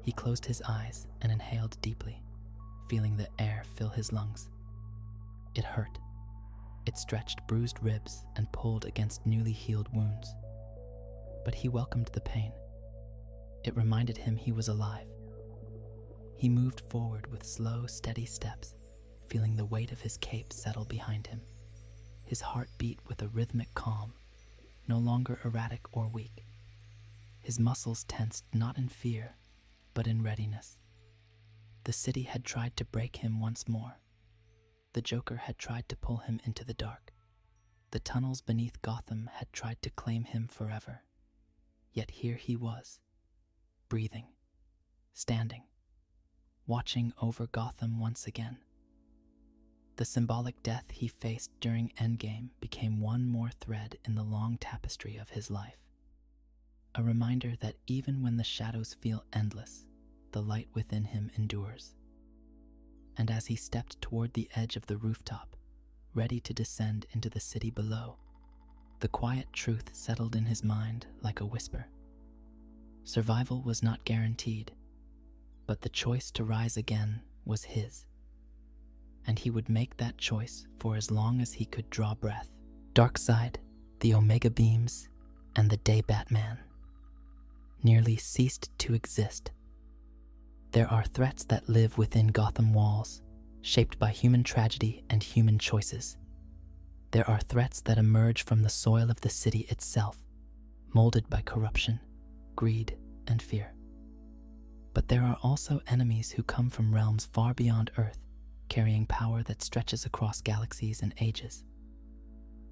He closed his eyes and inhaled deeply, feeling the air fill his lungs. It hurt. It stretched bruised ribs and pulled against newly healed wounds. But he welcomed the pain. It reminded him he was alive. He moved forward with slow, steady steps, feeling the weight of his cape settle behind him. His heart beat with a rhythmic calm, no longer erratic or weak. His muscles tensed not in fear, but in readiness. The city had tried to break him once more. The Joker had tried to pull him into the dark. The tunnels beneath Gotham had tried to claim him forever. Yet here he was, breathing, standing, watching over Gotham once again. The symbolic death he faced during Endgame became one more thread in the long tapestry of his life. A reminder that even when the shadows feel endless, the light within him endures. And as he stepped toward the edge of the rooftop, ready to descend into the city below, the quiet truth settled in his mind like a whisper. Survival was not guaranteed, but the choice to rise again was his. And he would make that choice for as long as he could draw breath. Darkseid, the Omega Beams, and the Day Batman nearly ceased to exist. There are threats that live within Gotham walls, shaped by human tragedy and human choices. There are threats that emerge from the soil of the city itself, molded by corruption, greed, and fear. But there are also enemies who come from realms far beyond Earth, carrying power that stretches across galaxies and ages.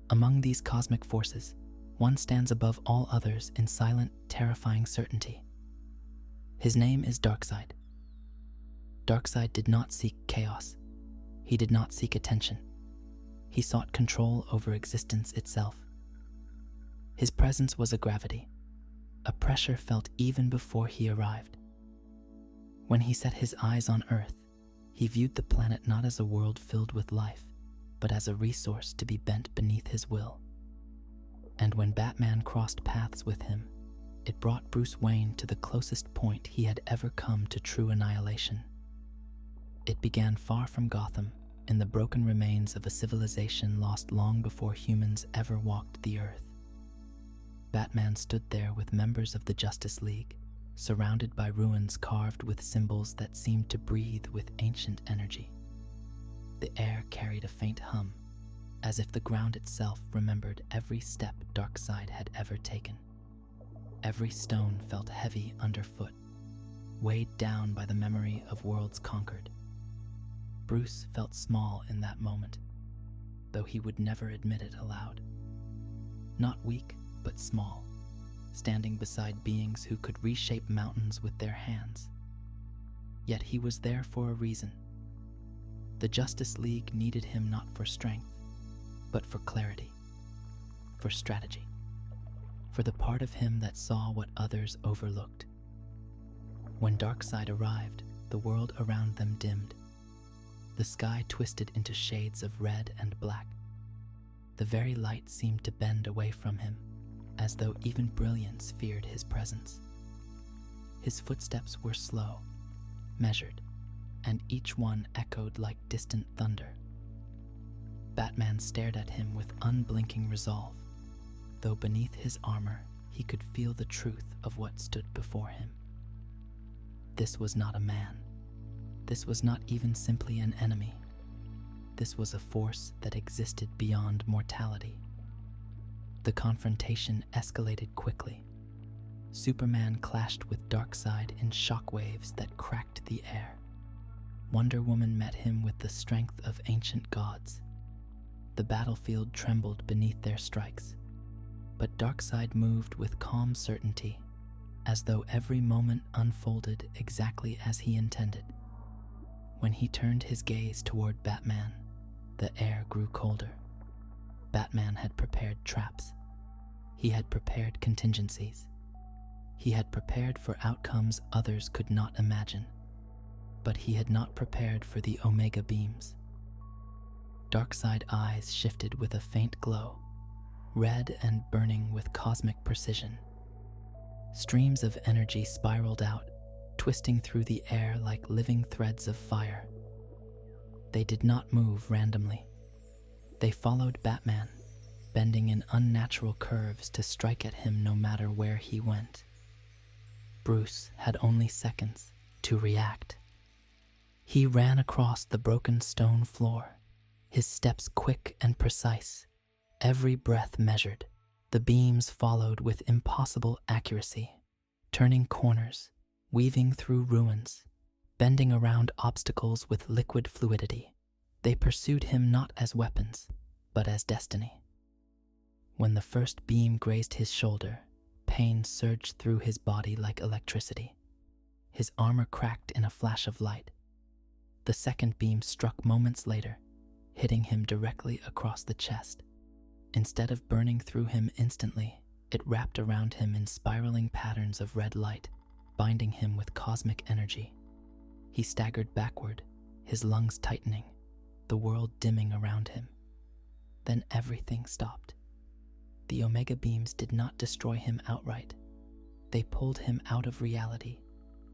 Among these cosmic forces, one stands above all others in silent, terrifying certainty. His name is Darkseid. Darkseid did not seek chaos. He did not seek attention. He sought control over existence itself. His presence was a gravity, a pressure felt even before he arrived. When he set his eyes on Earth, he viewed the planet not as a world filled with life, but as a resource to be bent beneath his will. And when Batman crossed paths with him, it brought Bruce Wayne to the closest point he had ever come to true annihilation. It began far from Gotham, in the broken remains of a civilization lost long before humans ever walked the earth. Batman stood there with members of the Justice League, surrounded by ruins carved with symbols that seemed to breathe with ancient energy. The air carried a faint hum, as if the ground itself remembered every step Darkseid had ever taken. Every stone felt heavy underfoot, weighed down by the memory of worlds conquered. Bruce felt small in that moment, though he would never admit it aloud. Not weak, but small, standing beside beings who could reshape mountains with their hands. Yet he was there for a reason. The Justice League needed him not for strength, but for clarity, for strategy, for the part of him that saw what others overlooked. When Darkseid arrived, the world around them dimmed. The sky twisted into shades of red and black. The very light seemed to bend away from him, as though even brilliance feared his presence. His footsteps were slow, measured, and each one echoed like distant thunder. Batman stared at him with unblinking resolve, though beneath his armor he could feel the truth of what stood before him. This was not a man. This was not even simply an enemy. This was a force that existed beyond mortality. The confrontation escalated quickly. Superman clashed with Darkseid in shockwaves that cracked the air. Wonder Woman met him with the strength of ancient gods. The battlefield trembled beneath their strikes, but Darkseid moved with calm certainty, as though every moment unfolded exactly as he intended. When he turned his gaze toward Batman, the air grew colder. Batman had prepared traps. He had prepared contingencies. He had prepared for outcomes others could not imagine. But he had not prepared for the Omega beams. Darkseid eyes shifted with a faint glow, red and burning with cosmic precision. Streams of energy spiraled out, twisting through the air like living threads of fire. They did not move randomly. They followed Batman, bending in unnatural curves to strike at him no matter where he went. Bruce had only seconds to react. He ran across the broken stone floor, his steps quick and precise, every breath measured. The beams followed with impossible accuracy, turning corners, weaving through ruins, bending around obstacles with liquid fluidity. They pursued him not as weapons, but as destiny. When the first beam grazed his shoulder, pain surged through his body like electricity. His armor cracked in a flash of light. The second beam struck moments later, hitting him directly across the chest. Instead of burning through him instantly, it wrapped around him in spiraling patterns of red light, binding him with cosmic energy. He staggered backward, his lungs tightening, the world dimming around him. Then everything stopped. The Omega beams did not destroy him outright. They pulled him out of reality,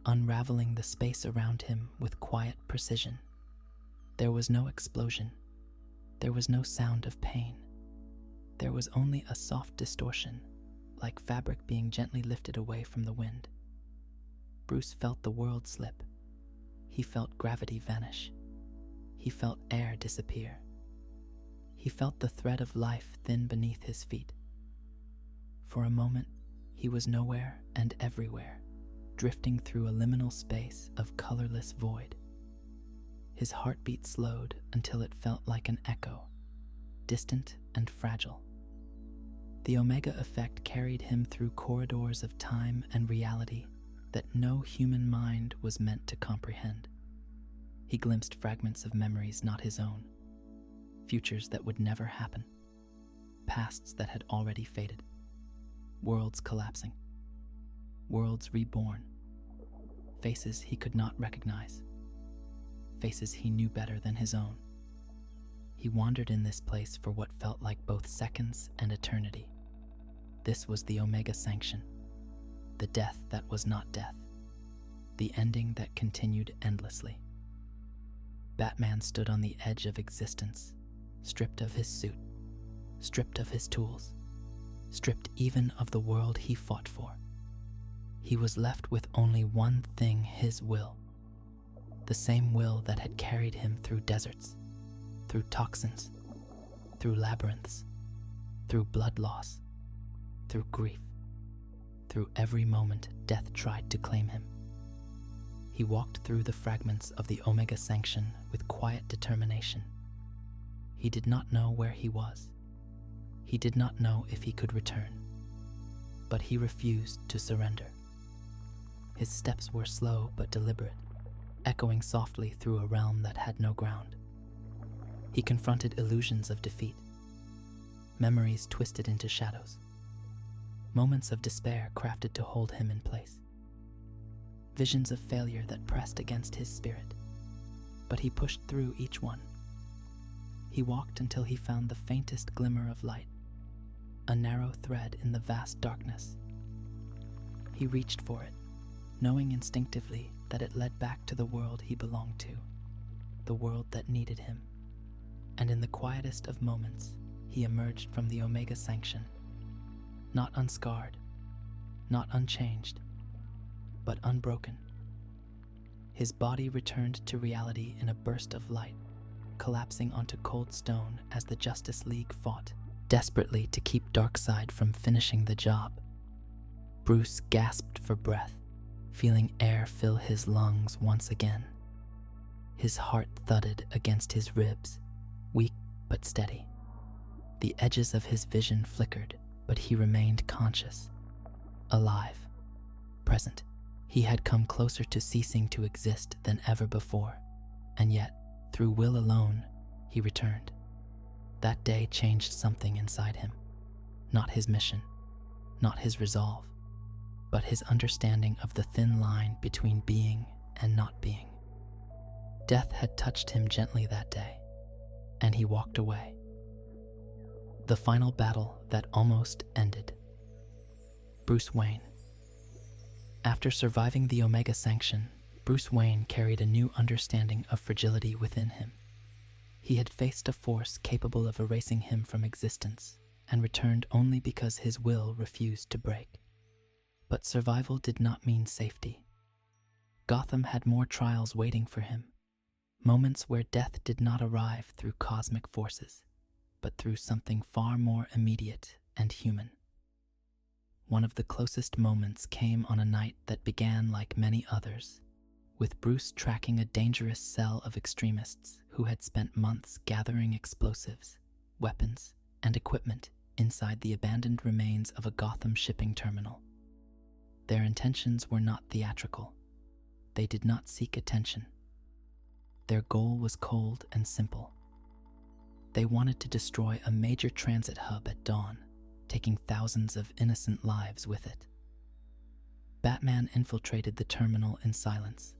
unraveling the space around him with quiet precision. There was no explosion. There was no sound of pain. There was only a soft distortion, like fabric being gently lifted away from the wind. Bruce felt the world slip. He felt gravity vanish. He felt air disappear. He felt the thread of life thin beneath his feet. For a moment, he was nowhere and everywhere, drifting through a liminal space of colorless void. His heartbeat slowed until it felt like an echo, distant and fragile. The Omega effect carried him through corridors of time and reality that no human mind was meant to comprehend. He glimpsed fragments of memories not his own, futures that would never happen, pasts that had already faded, worlds collapsing, worlds reborn, faces he could not recognize, faces he knew better than his own. He wandered in this place for what felt like both seconds and eternity. This was the Omega Sanction, the death that was not death, the ending that continued endlessly. Batman stood on the edge of existence, stripped of his suit, stripped of his tools, stripped even of the world he fought for. He was left with only one thing: his will, the same will that had carried him through deserts, through toxins, through labyrinths, through blood loss, through grief, through every moment death tried to claim him. He walked through the fragments of the Omega Sanction with quiet determination. He did not know where he was. He did not know if he could return. But he refused to surrender. His steps were slow but deliberate, echoing softly through a realm that had no ground. He confronted illusions of defeat, memories twisted into shadows, moments of despair crafted to hold him in place, visions of failure that pressed against his spirit. But he pushed through each one. He walked until he found the faintest glimmer of light, a narrow thread in the vast darkness. He reached for it, knowing instinctively that it led back to the world he belonged to, the world that needed him. And in the quietest of moments, he emerged from the Omega Sanction, not unscarred, not unchanged, but unbroken. His body returned to reality in a burst of light, collapsing onto cold stone as the Justice League fought desperately to keep Darkseid from finishing the job. Bruce gasped for breath, feeling air fill his lungs once again. His heart thudded against his ribs, weak but steady. The edges of his vision flickered, but he remained conscious, alive, present. He had come closer to ceasing to exist than ever before, and yet, through will alone, he returned. That day changed something inside him. Not his mission, not his resolve, but his understanding of the thin line between being and not being. Death had touched him gently that day, and he walked away. The final battle that almost ended. Bruce Wayne. After surviving the Omega Sanction, Bruce Wayne carried a new understanding of fragility within him. He had faced a force capable of erasing him from existence and returned only because his will refused to break. But survival did not mean safety. Gotham had more trials waiting for him, moments where death did not arrive through cosmic forces, but through something far more immediate and human. One of the closest moments came on a night that began like many others, with Bruce tracking a dangerous cell of extremists who had spent months gathering explosives, weapons, and equipment inside the abandoned remains of a Gotham shipping terminal. Their intentions were not theatrical. They did not seek attention. Their goal was cold and simple. They wanted to destroy a major transit hub at dawn, taking thousands of innocent lives with it. Batman infiltrated the terminal in silence.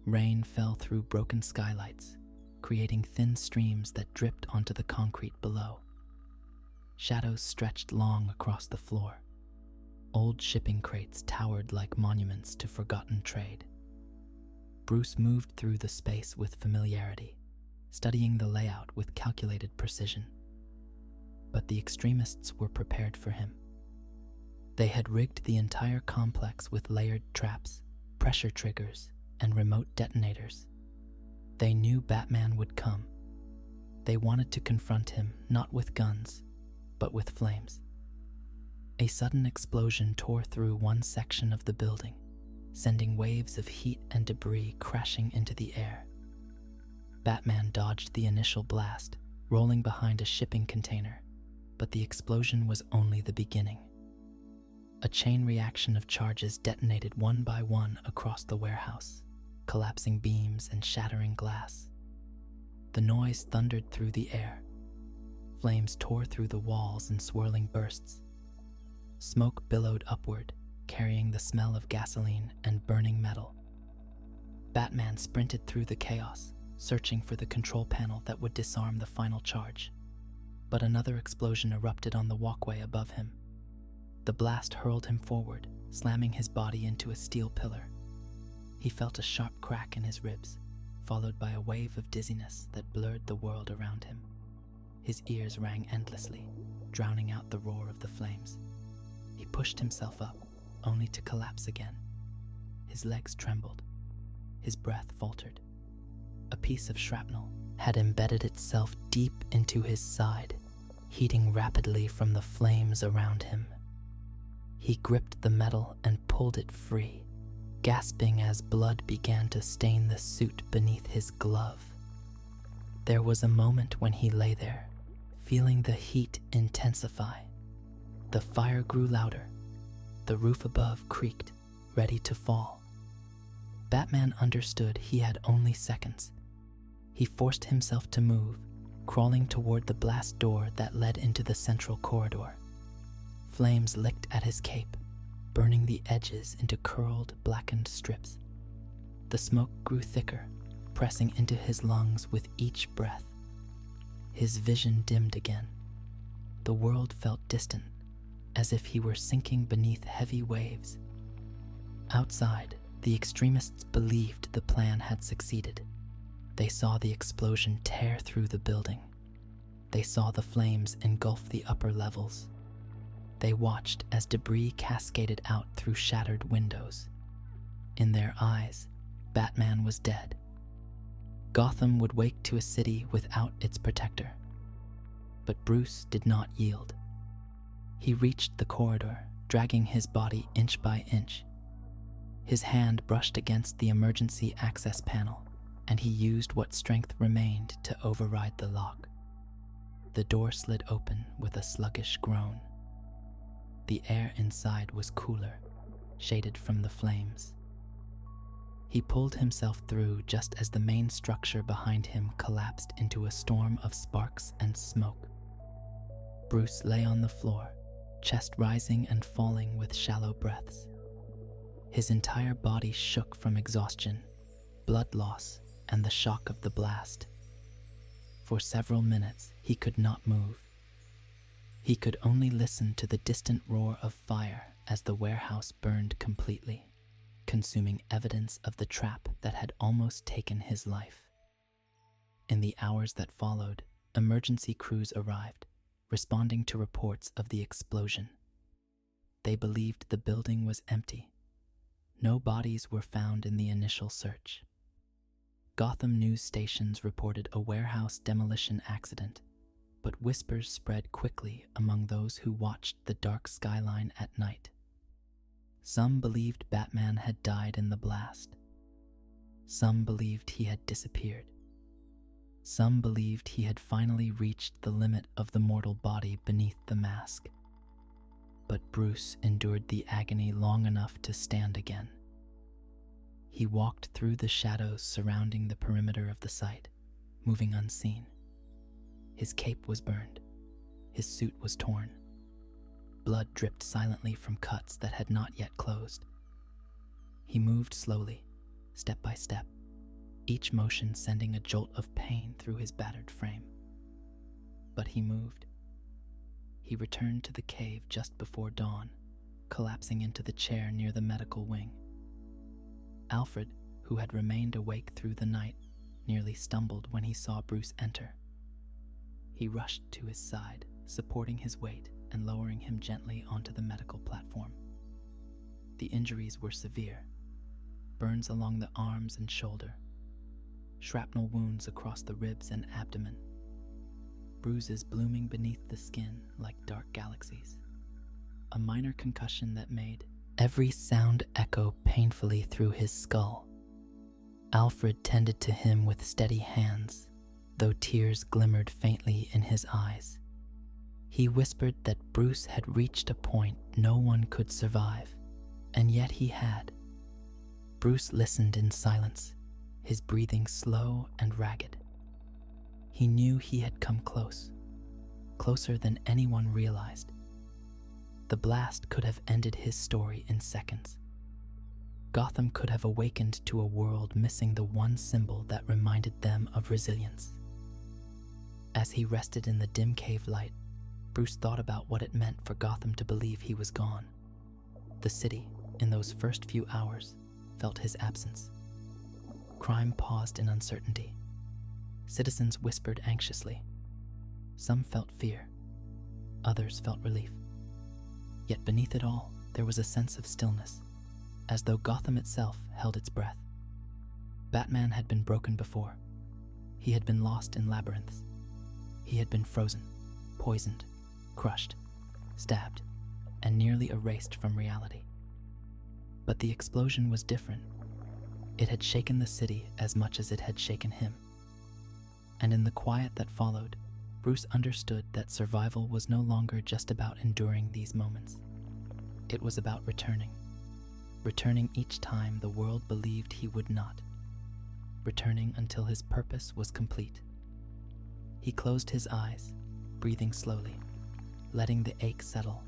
Rain fell through broken skylights, creating thin streams that dripped onto the concrete below. Shadows stretched long across the floor. Old shipping crates towered like monuments to forgotten trade. Bruce moved through the space with familiarity, studying the layout with calculated precision. But the extremists were prepared for him. They had rigged the entire complex with layered traps, pressure triggers, and remote detonators. They knew Batman would come. They wanted to confront him not with guns, but with flames. A sudden explosion tore through one section of the building, sending waves of heat and debris crashing into the air. Batman dodged the initial blast, rolling behind a shipping container, but the explosion was only the beginning. A chain reaction of charges detonated one by one across the warehouse, collapsing beams and shattering glass. The noise thundered through the air. Flames tore through the walls in swirling bursts. Smoke billowed upward, carrying the smell of gasoline and burning metal. Batman sprinted through the chaos, searching for the control panel that would disarm the final charge. But another explosion erupted on the walkway above him. The blast hurled him forward, slamming his body into a steel pillar. He felt a sharp crack in his ribs, followed by a wave of dizziness that blurred the world around him. His ears rang endlessly, drowning out the roar of the flames. He pushed himself up, only to collapse again. His legs trembled. His breath faltered. A piece of shrapnel had embedded itself deep into his side, heating rapidly from the flames around him. He gripped the metal and pulled it free, gasping as blood began to stain the suit beneath his glove. There was a moment when he lay there, feeling the heat intensify. The fire grew louder. The roof above creaked, ready to fall. Batman understood he had only seconds. He forced himself to move, crawling toward the blast door that led into the central corridor. Flames licked at his cape, burning the edges into curled, blackened strips. The smoke grew thicker, pressing into his lungs with each breath. His vision dimmed again. The world felt distant, as if he were sinking beneath heavy waves. Outside, the extremists believed the plan had succeeded. They saw the explosion tear through the building. They saw the flames engulf the upper levels. They watched as debris cascaded out through shattered windows. In their eyes, Batman was dead. Gotham would wake to a city without its protector. But Bruce did not yield. He reached the corridor, dragging his body inch by inch. His hand brushed against the emergency access panel, and he used what strength remained to override the lock. The door slid open with a sluggish groan. The air inside was cooler, shaded from the flames. He pulled himself through just as the main structure behind him collapsed into a storm of sparks and smoke. Bruce lay on the floor, chest rising and falling with shallow breaths. His entire body shook from exhaustion, blood loss, and the shock of the blast. For several minutes, he could not move. He could only listen to the distant roar of fire as the warehouse burned completely, consuming evidence of the trap that had almost taken his life. In the hours that followed, emergency crews arrived, responding to reports of the explosion. They believed the building was empty. No bodies were found in the initial search. Gotham news stations reported a warehouse demolition accident, but whispers spread quickly among those who watched the dark skyline at night. Some believed Batman had died in the blast. Some believed he had disappeared. Some believed he had finally reached the limit of the mortal body beneath the mask. But Bruce endured the agony long enough to stand again. He walked through the shadows surrounding the perimeter of the site, moving unseen. His cape was burned. His suit was torn. Blood dripped silently from cuts that had not yet closed. He moved slowly, step by step, each motion sending a jolt of pain through his battered frame. But he moved. He returned to the cave just before dawn, collapsing into the chair near the medical wing. Alfred, who had remained awake through the night, nearly stumbled when he saw Bruce enter. He rushed to his side, supporting his weight and lowering him gently onto the medical platform. The injuries were severe: burns along the arms and shoulder, shrapnel wounds across the ribs and abdomen, bruises blooming beneath the skin like dark galaxies, a minor concussion that made every sound echo painfully through his skull. Alfred tended to him with steady hands, though tears glimmered faintly in his eyes. He whispered that Bruce had reached a point no one could survive, and yet he had. Bruce listened in silence, his breathing slow and ragged. He knew he had come close, closer than anyone realized. The blast could have ended his story in seconds. Gotham could have awakened to a world missing the one symbol that reminded them of resilience. As he rested in the dim cave light, Bruce thought about what it meant for Gotham to believe he was gone. The city, in those first few hours, felt his absence. Crime paused in uncertainty. Citizens whispered anxiously. Some felt fear. Others felt relief. Yet beneath it all, there was a sense of stillness, as though Gotham itself held its breath. Batman had been broken before. He had been lost in labyrinths. He had been frozen, poisoned, crushed, stabbed, and nearly erased from reality. But the explosion was different. It had shaken the city as much as it had shaken him. And in the quiet that followed, Bruce understood that survival was no longer just about enduring these moments. It was about returning each time the world believed he would not, returning until his purpose was complete. He closed his eyes, breathing slowly, letting the ache settle,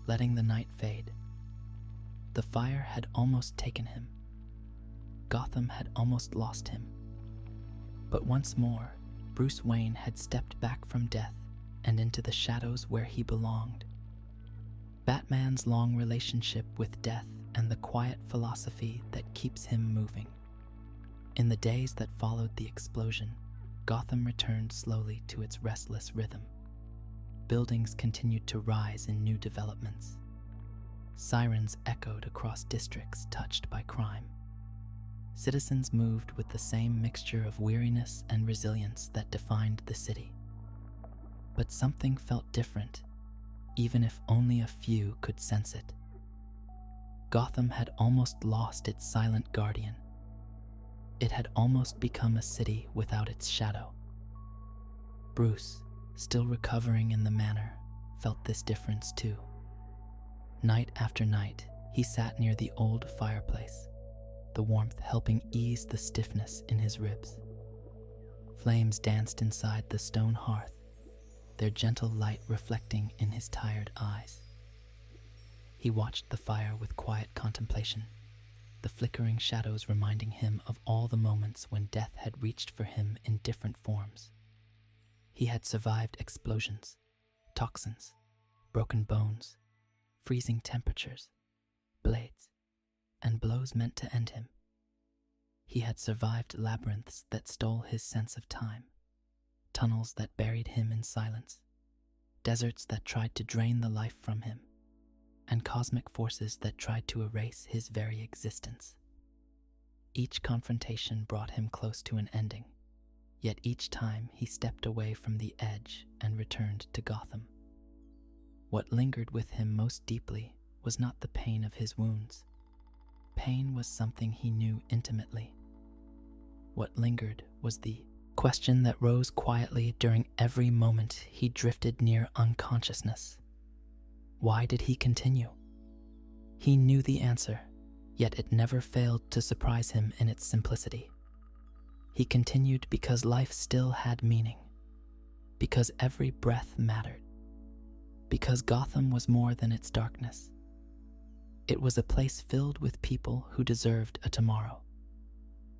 letting the night fade. The fire had almost taken him. Gotham had almost lost him. But once more, Bruce Wayne had stepped back from death and into the shadows where he belonged. Batman's long relationship with death and the quiet philosophy that keeps him moving. In the days that followed the explosion, Gotham returned slowly to its restless rhythm. Buildings continued to rise in new developments. Sirens echoed across districts touched by crime. citizens moved with the same mixture of weariness and resilience that defined the city. But something felt different, even if only a few could sense it. Gotham had almost lost its silent guardian. It had almost become a city without its shadow. Bruce, still recovering in the manor, felt this difference too. Night after night, he sat near the old fireplace, the warmth helping ease the stiffness in his ribs. Flames danced inside the stone hearth, their gentle light reflecting in his tired eyes. He watched the fire with quiet contemplation, the flickering shadows reminding him of all the moments when death had reached for him in different forms. He had survived explosions, toxins, broken bones, freezing temperatures, blades, and blows meant to end him. He had survived labyrinths that stole his sense of time, tunnels that buried him in silence, deserts that tried to drain the life from him, and cosmic forces that tried to erase his very existence. Each confrontation brought him close to an ending, yet each time he stepped away from the edge and returned to Gotham. What lingered with him most deeply was not the pain of his wounds. Pain was something he knew intimately. What lingered was the question that rose quietly during every moment he drifted near unconsciousness. Why did he continue? He knew the answer, yet it never failed to surprise him in its simplicity. He continued because life still had meaning, because every breath mattered, because Gotham was more than its darkness. It was a place filled with people who deserved a tomorrow.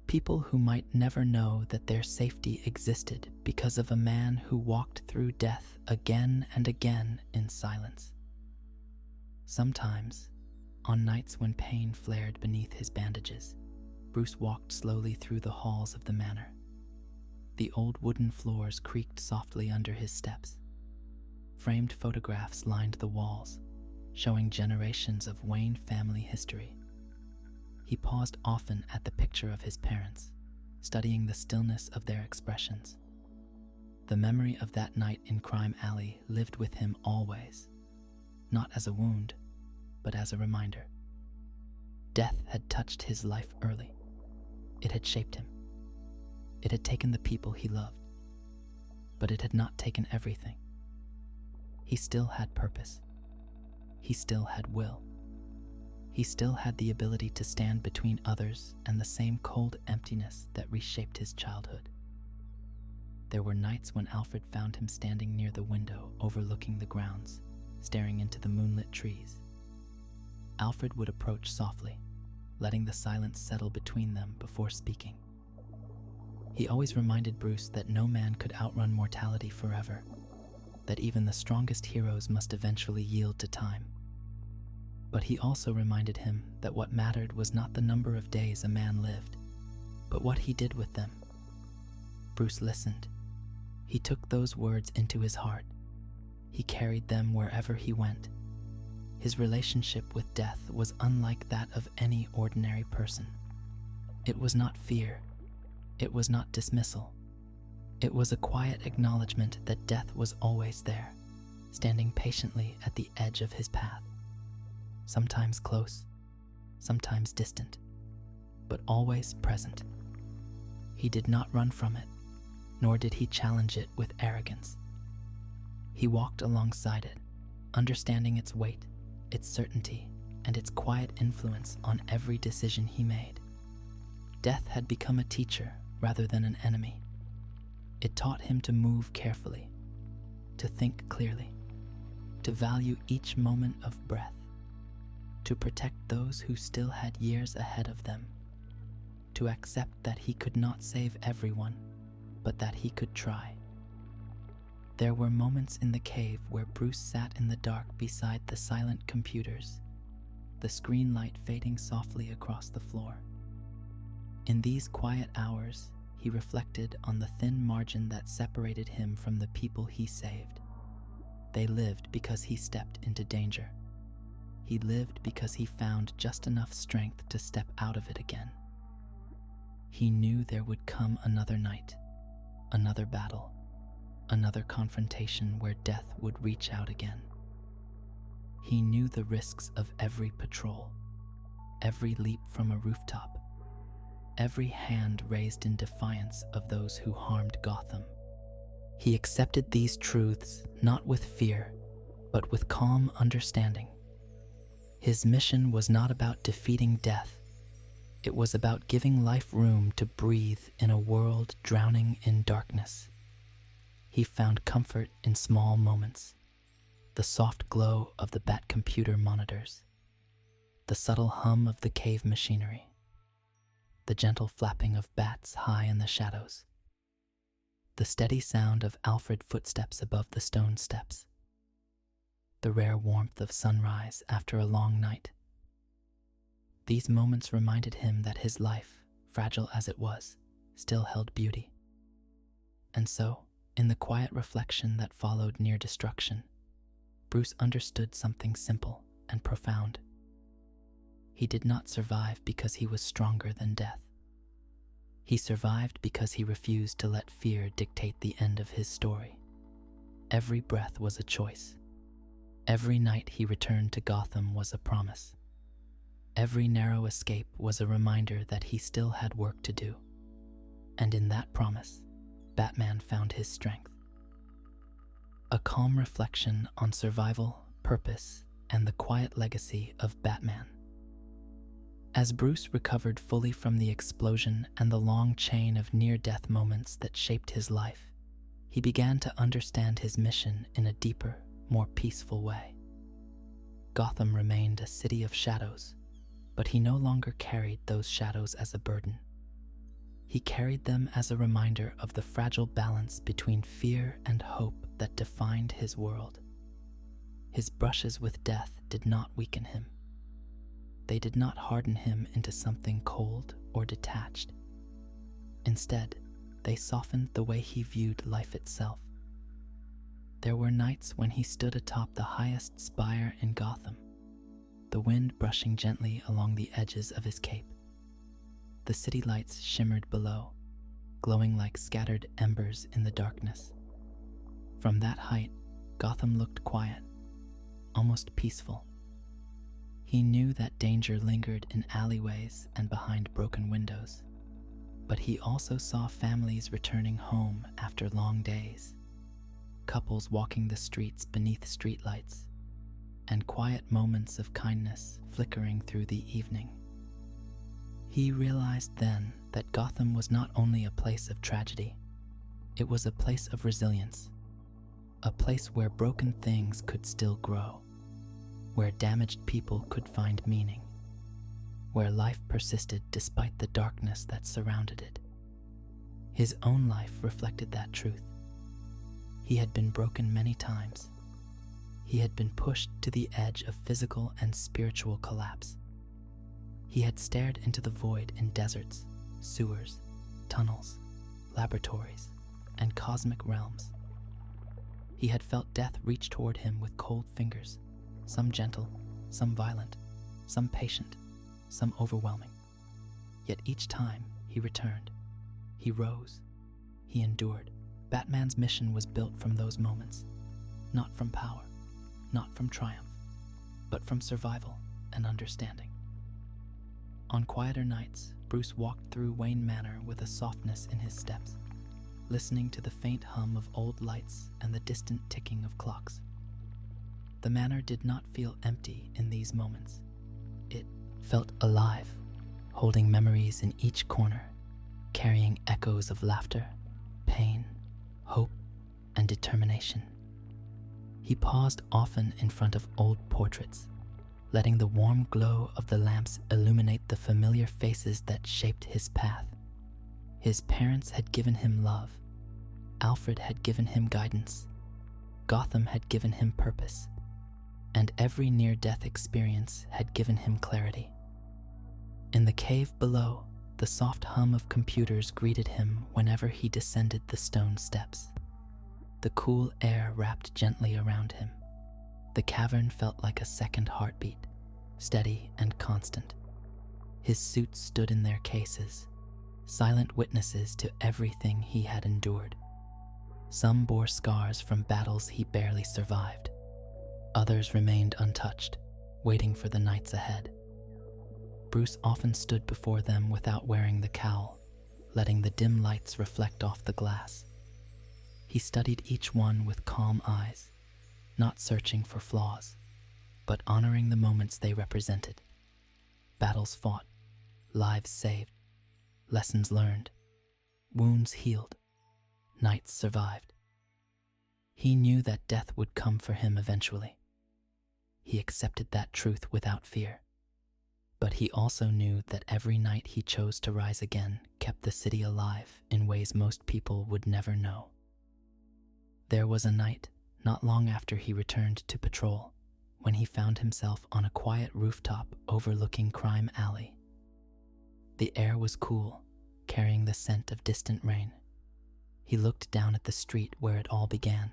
People who might never know that their safety existed because of a man who walked through death again and again in silence. Sometimes, on nights when pain flared beneath his bandages, Bruce walked slowly through the halls of the manor. The old wooden floors creaked softly under his steps. Framed photographs lined the walls, showing generations of Wayne family history. He paused often at the picture of his parents, studying the stillness of their expressions. The memory of that night in Crime Alley lived with him always, not as a wound, but as a reminder. Death had touched his life early. It had shaped him. It had taken the people he loved, but it had not taken everything. He still had purpose. He still had will. He still had the ability to stand between others and the same cold emptiness that reshaped his childhood. There were nights when Alfred found him standing near the window overlooking the grounds, staring into the moonlit trees. Alfred would approach softly, letting the silence settle between them before speaking. He always reminded Bruce that no man could outrun mortality forever, that even the strongest heroes must eventually yield to time. But he also reminded him that what mattered was not the number of days a man lived, but what he did with them. Bruce listened. He took those words into his heart. He carried them wherever he went. His relationship with death was unlike that of any ordinary person. It was not fear. It was not dismissal. It was a quiet acknowledgement that death was always there, standing patiently at the edge of his path. Sometimes close, sometimes distant, but always present. He did not run from it, nor did he challenge it with arrogance. He walked alongside it, understanding its weight, its certainty, and its quiet influence on every decision he made. Death had become a teacher rather than an enemy. It taught him to move carefully, to think clearly, to value each moment of breath, to protect those who still had years ahead of them, to accept that he could not save everyone, but that he could try. There were moments in the cave where Bruce sat in the dark beside the silent computers, the screen light fading softly across the floor. In these quiet hours, he reflected on the thin margin that separated him from the people he saved. They lived because he stepped into danger. He lived because he found just enough strength to step out of it again. He knew there would come another night, another battle, another confrontation where death would reach out again. He knew the risks of every patrol, every leap from a rooftop, every hand raised in defiance of those who harmed Gotham. He accepted these truths not with fear, but with calm understanding. His mission was not about defeating death. It was about giving life room to breathe in a world drowning in darkness. He found comfort in small moments: the soft glow of the Bat computer monitors, the subtle hum of the cave machinery, the gentle flapping of bats high in the shadows, the steady sound of Alfred footsteps above the stone steps, the rare warmth of sunrise after a long night. These moments reminded him that his life, fragile as it was, still held beauty. And so, in the quiet reflection that followed near destruction, Bruce understood something simple and profound. He did not survive because he was stronger than death. He survived because he refused to let fear dictate the end of his story. Every breath was a choice. Every night he returned to Gotham was a promise. Every narrow escape was a reminder that he still had work to do. And in that promise, Batman found his strength. A calm reflection on survival, purpose, and the quiet legacy of Batman. As Bruce recovered fully from the explosion and the long chain of near-death moments that shaped his life, he began to understand his mission in a deeper, more peaceful way. Gotham remained a city of shadows, but he no longer carried those shadows as a burden. He carried them as a reminder of the fragile balance between fear and hope that defined his world. His brushes with death did not weaken him. They did not harden him into something cold or detached. Instead, they softened the way he viewed life itself. There were nights when he stood atop the highest spire in Gotham, the wind brushing gently along the edges of his cape. The city lights shimmered below, glowing like scattered embers in the darkness. From that height, Gotham looked quiet, almost peaceful. He knew that danger lingered in alleyways and behind broken windows, but he also saw families returning home after long days, couples walking the streets beneath streetlights, and quiet moments of kindness flickering through the evening. He realized then that Gotham was not only a place of tragedy, it was a place of resilience, a place where broken things could still grow, where damaged people could find meaning, where life persisted despite the darkness that surrounded it. His own life reflected that truth. He had been broken many times. He had been pushed to the edge of physical and spiritual collapse. He had stared into the void in deserts, sewers, tunnels, laboratories, and cosmic realms. He had felt death reach toward him with cold fingers, some gentle, some violent, some patient, some overwhelming. Yet each time he returned, he rose, he endured. Batman's mission was built from those moments, not from power, not from triumph, but from survival and understanding. On quieter nights, Bruce walked through Wayne Manor with a softness in his steps, listening to the faint hum of old lights and the distant ticking of clocks. The manor did not feel empty in these moments. It felt alive, holding memories in each corner, carrying echoes of laughter, pain, hope, and determination. He paused often in front of old portraits, letting the warm glow of the lamps illuminate the familiar faces that shaped his path. His parents had given him love. Alfred had given him guidance. Gotham had given him purpose. And every near-death experience had given him clarity. In the cave below, the soft hum of computers greeted him whenever he descended the stone steps. The cool air wrapped gently around him. The cavern felt like a second heartbeat, steady and constant. His suits stood in their cases, silent witnesses to everything he had endured. Some bore scars from battles he barely survived. Others remained untouched, waiting for the nights ahead. Bruce often stood before them without wearing the cowl, letting the dim lights reflect off the glass. He studied each one with calm eyes, not searching for flaws, but honoring the moments they represented. Battles fought, lives saved, lessons learned, wounds healed, nights survived. He knew that death would come for him eventually. He accepted that truth without fear. But he also knew that every night he chose to rise again kept the city alive in ways most people would never know. There was a night, not long after he returned to patrol, when he found himself on a quiet rooftop overlooking Crime Alley. The air was cool, carrying the scent of distant rain. He looked down at the street where it all began,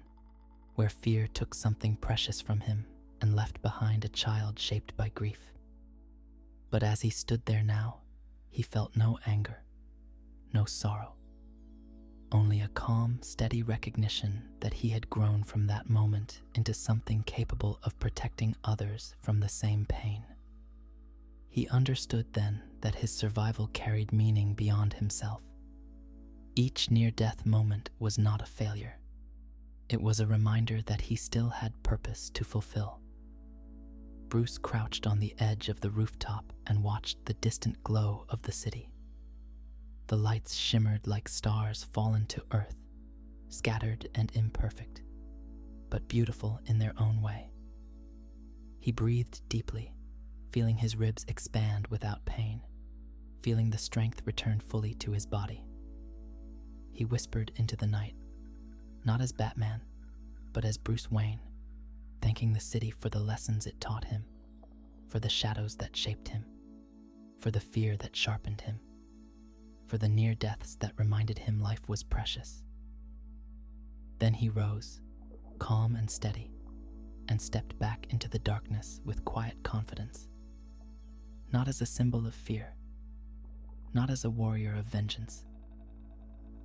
where fear took something precious from him and left behind a child shaped by grief. But as he stood there now, he felt no anger, no sorrow, only a calm, steady recognition that he had grown from that moment into something capable of protecting others from the same pain. He understood then that his survival carried meaning beyond himself. Each near-death moment was not a failure. It was a reminder that he still had purpose to fulfill. Bruce crouched on the edge of the rooftop and watched the distant glow of the city. The lights shimmered like stars fallen to earth, scattered and imperfect, but beautiful in their own way. He breathed deeply, feeling his ribs expand without pain, feeling the strength return fully to his body. He whispered into the night, not as Batman, but as Bruce Wayne, thanking the city for the lessons it taught him, for the shadows that shaped him, for the fear that sharpened him, for the near deaths that reminded him life was precious. Then he rose, calm and steady, and stepped back into the darkness with quiet confidence, not as a symbol of fear, not as a warrior of vengeance,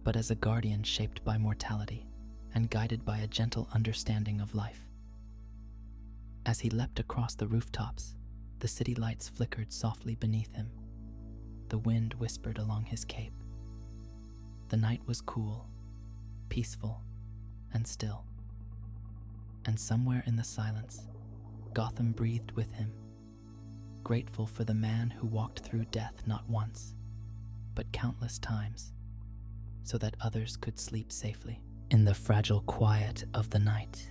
but as a guardian shaped by mortality and guided by a gentle understanding of life. As he leapt across the rooftops, the city lights flickered softly beneath him. The wind whispered along his cape. The night was cool, peaceful, and still. And somewhere in the silence, Gotham breathed with him, grateful for the man who walked through death not once, but countless times, so that others could sleep safely. In the fragile quiet of the night,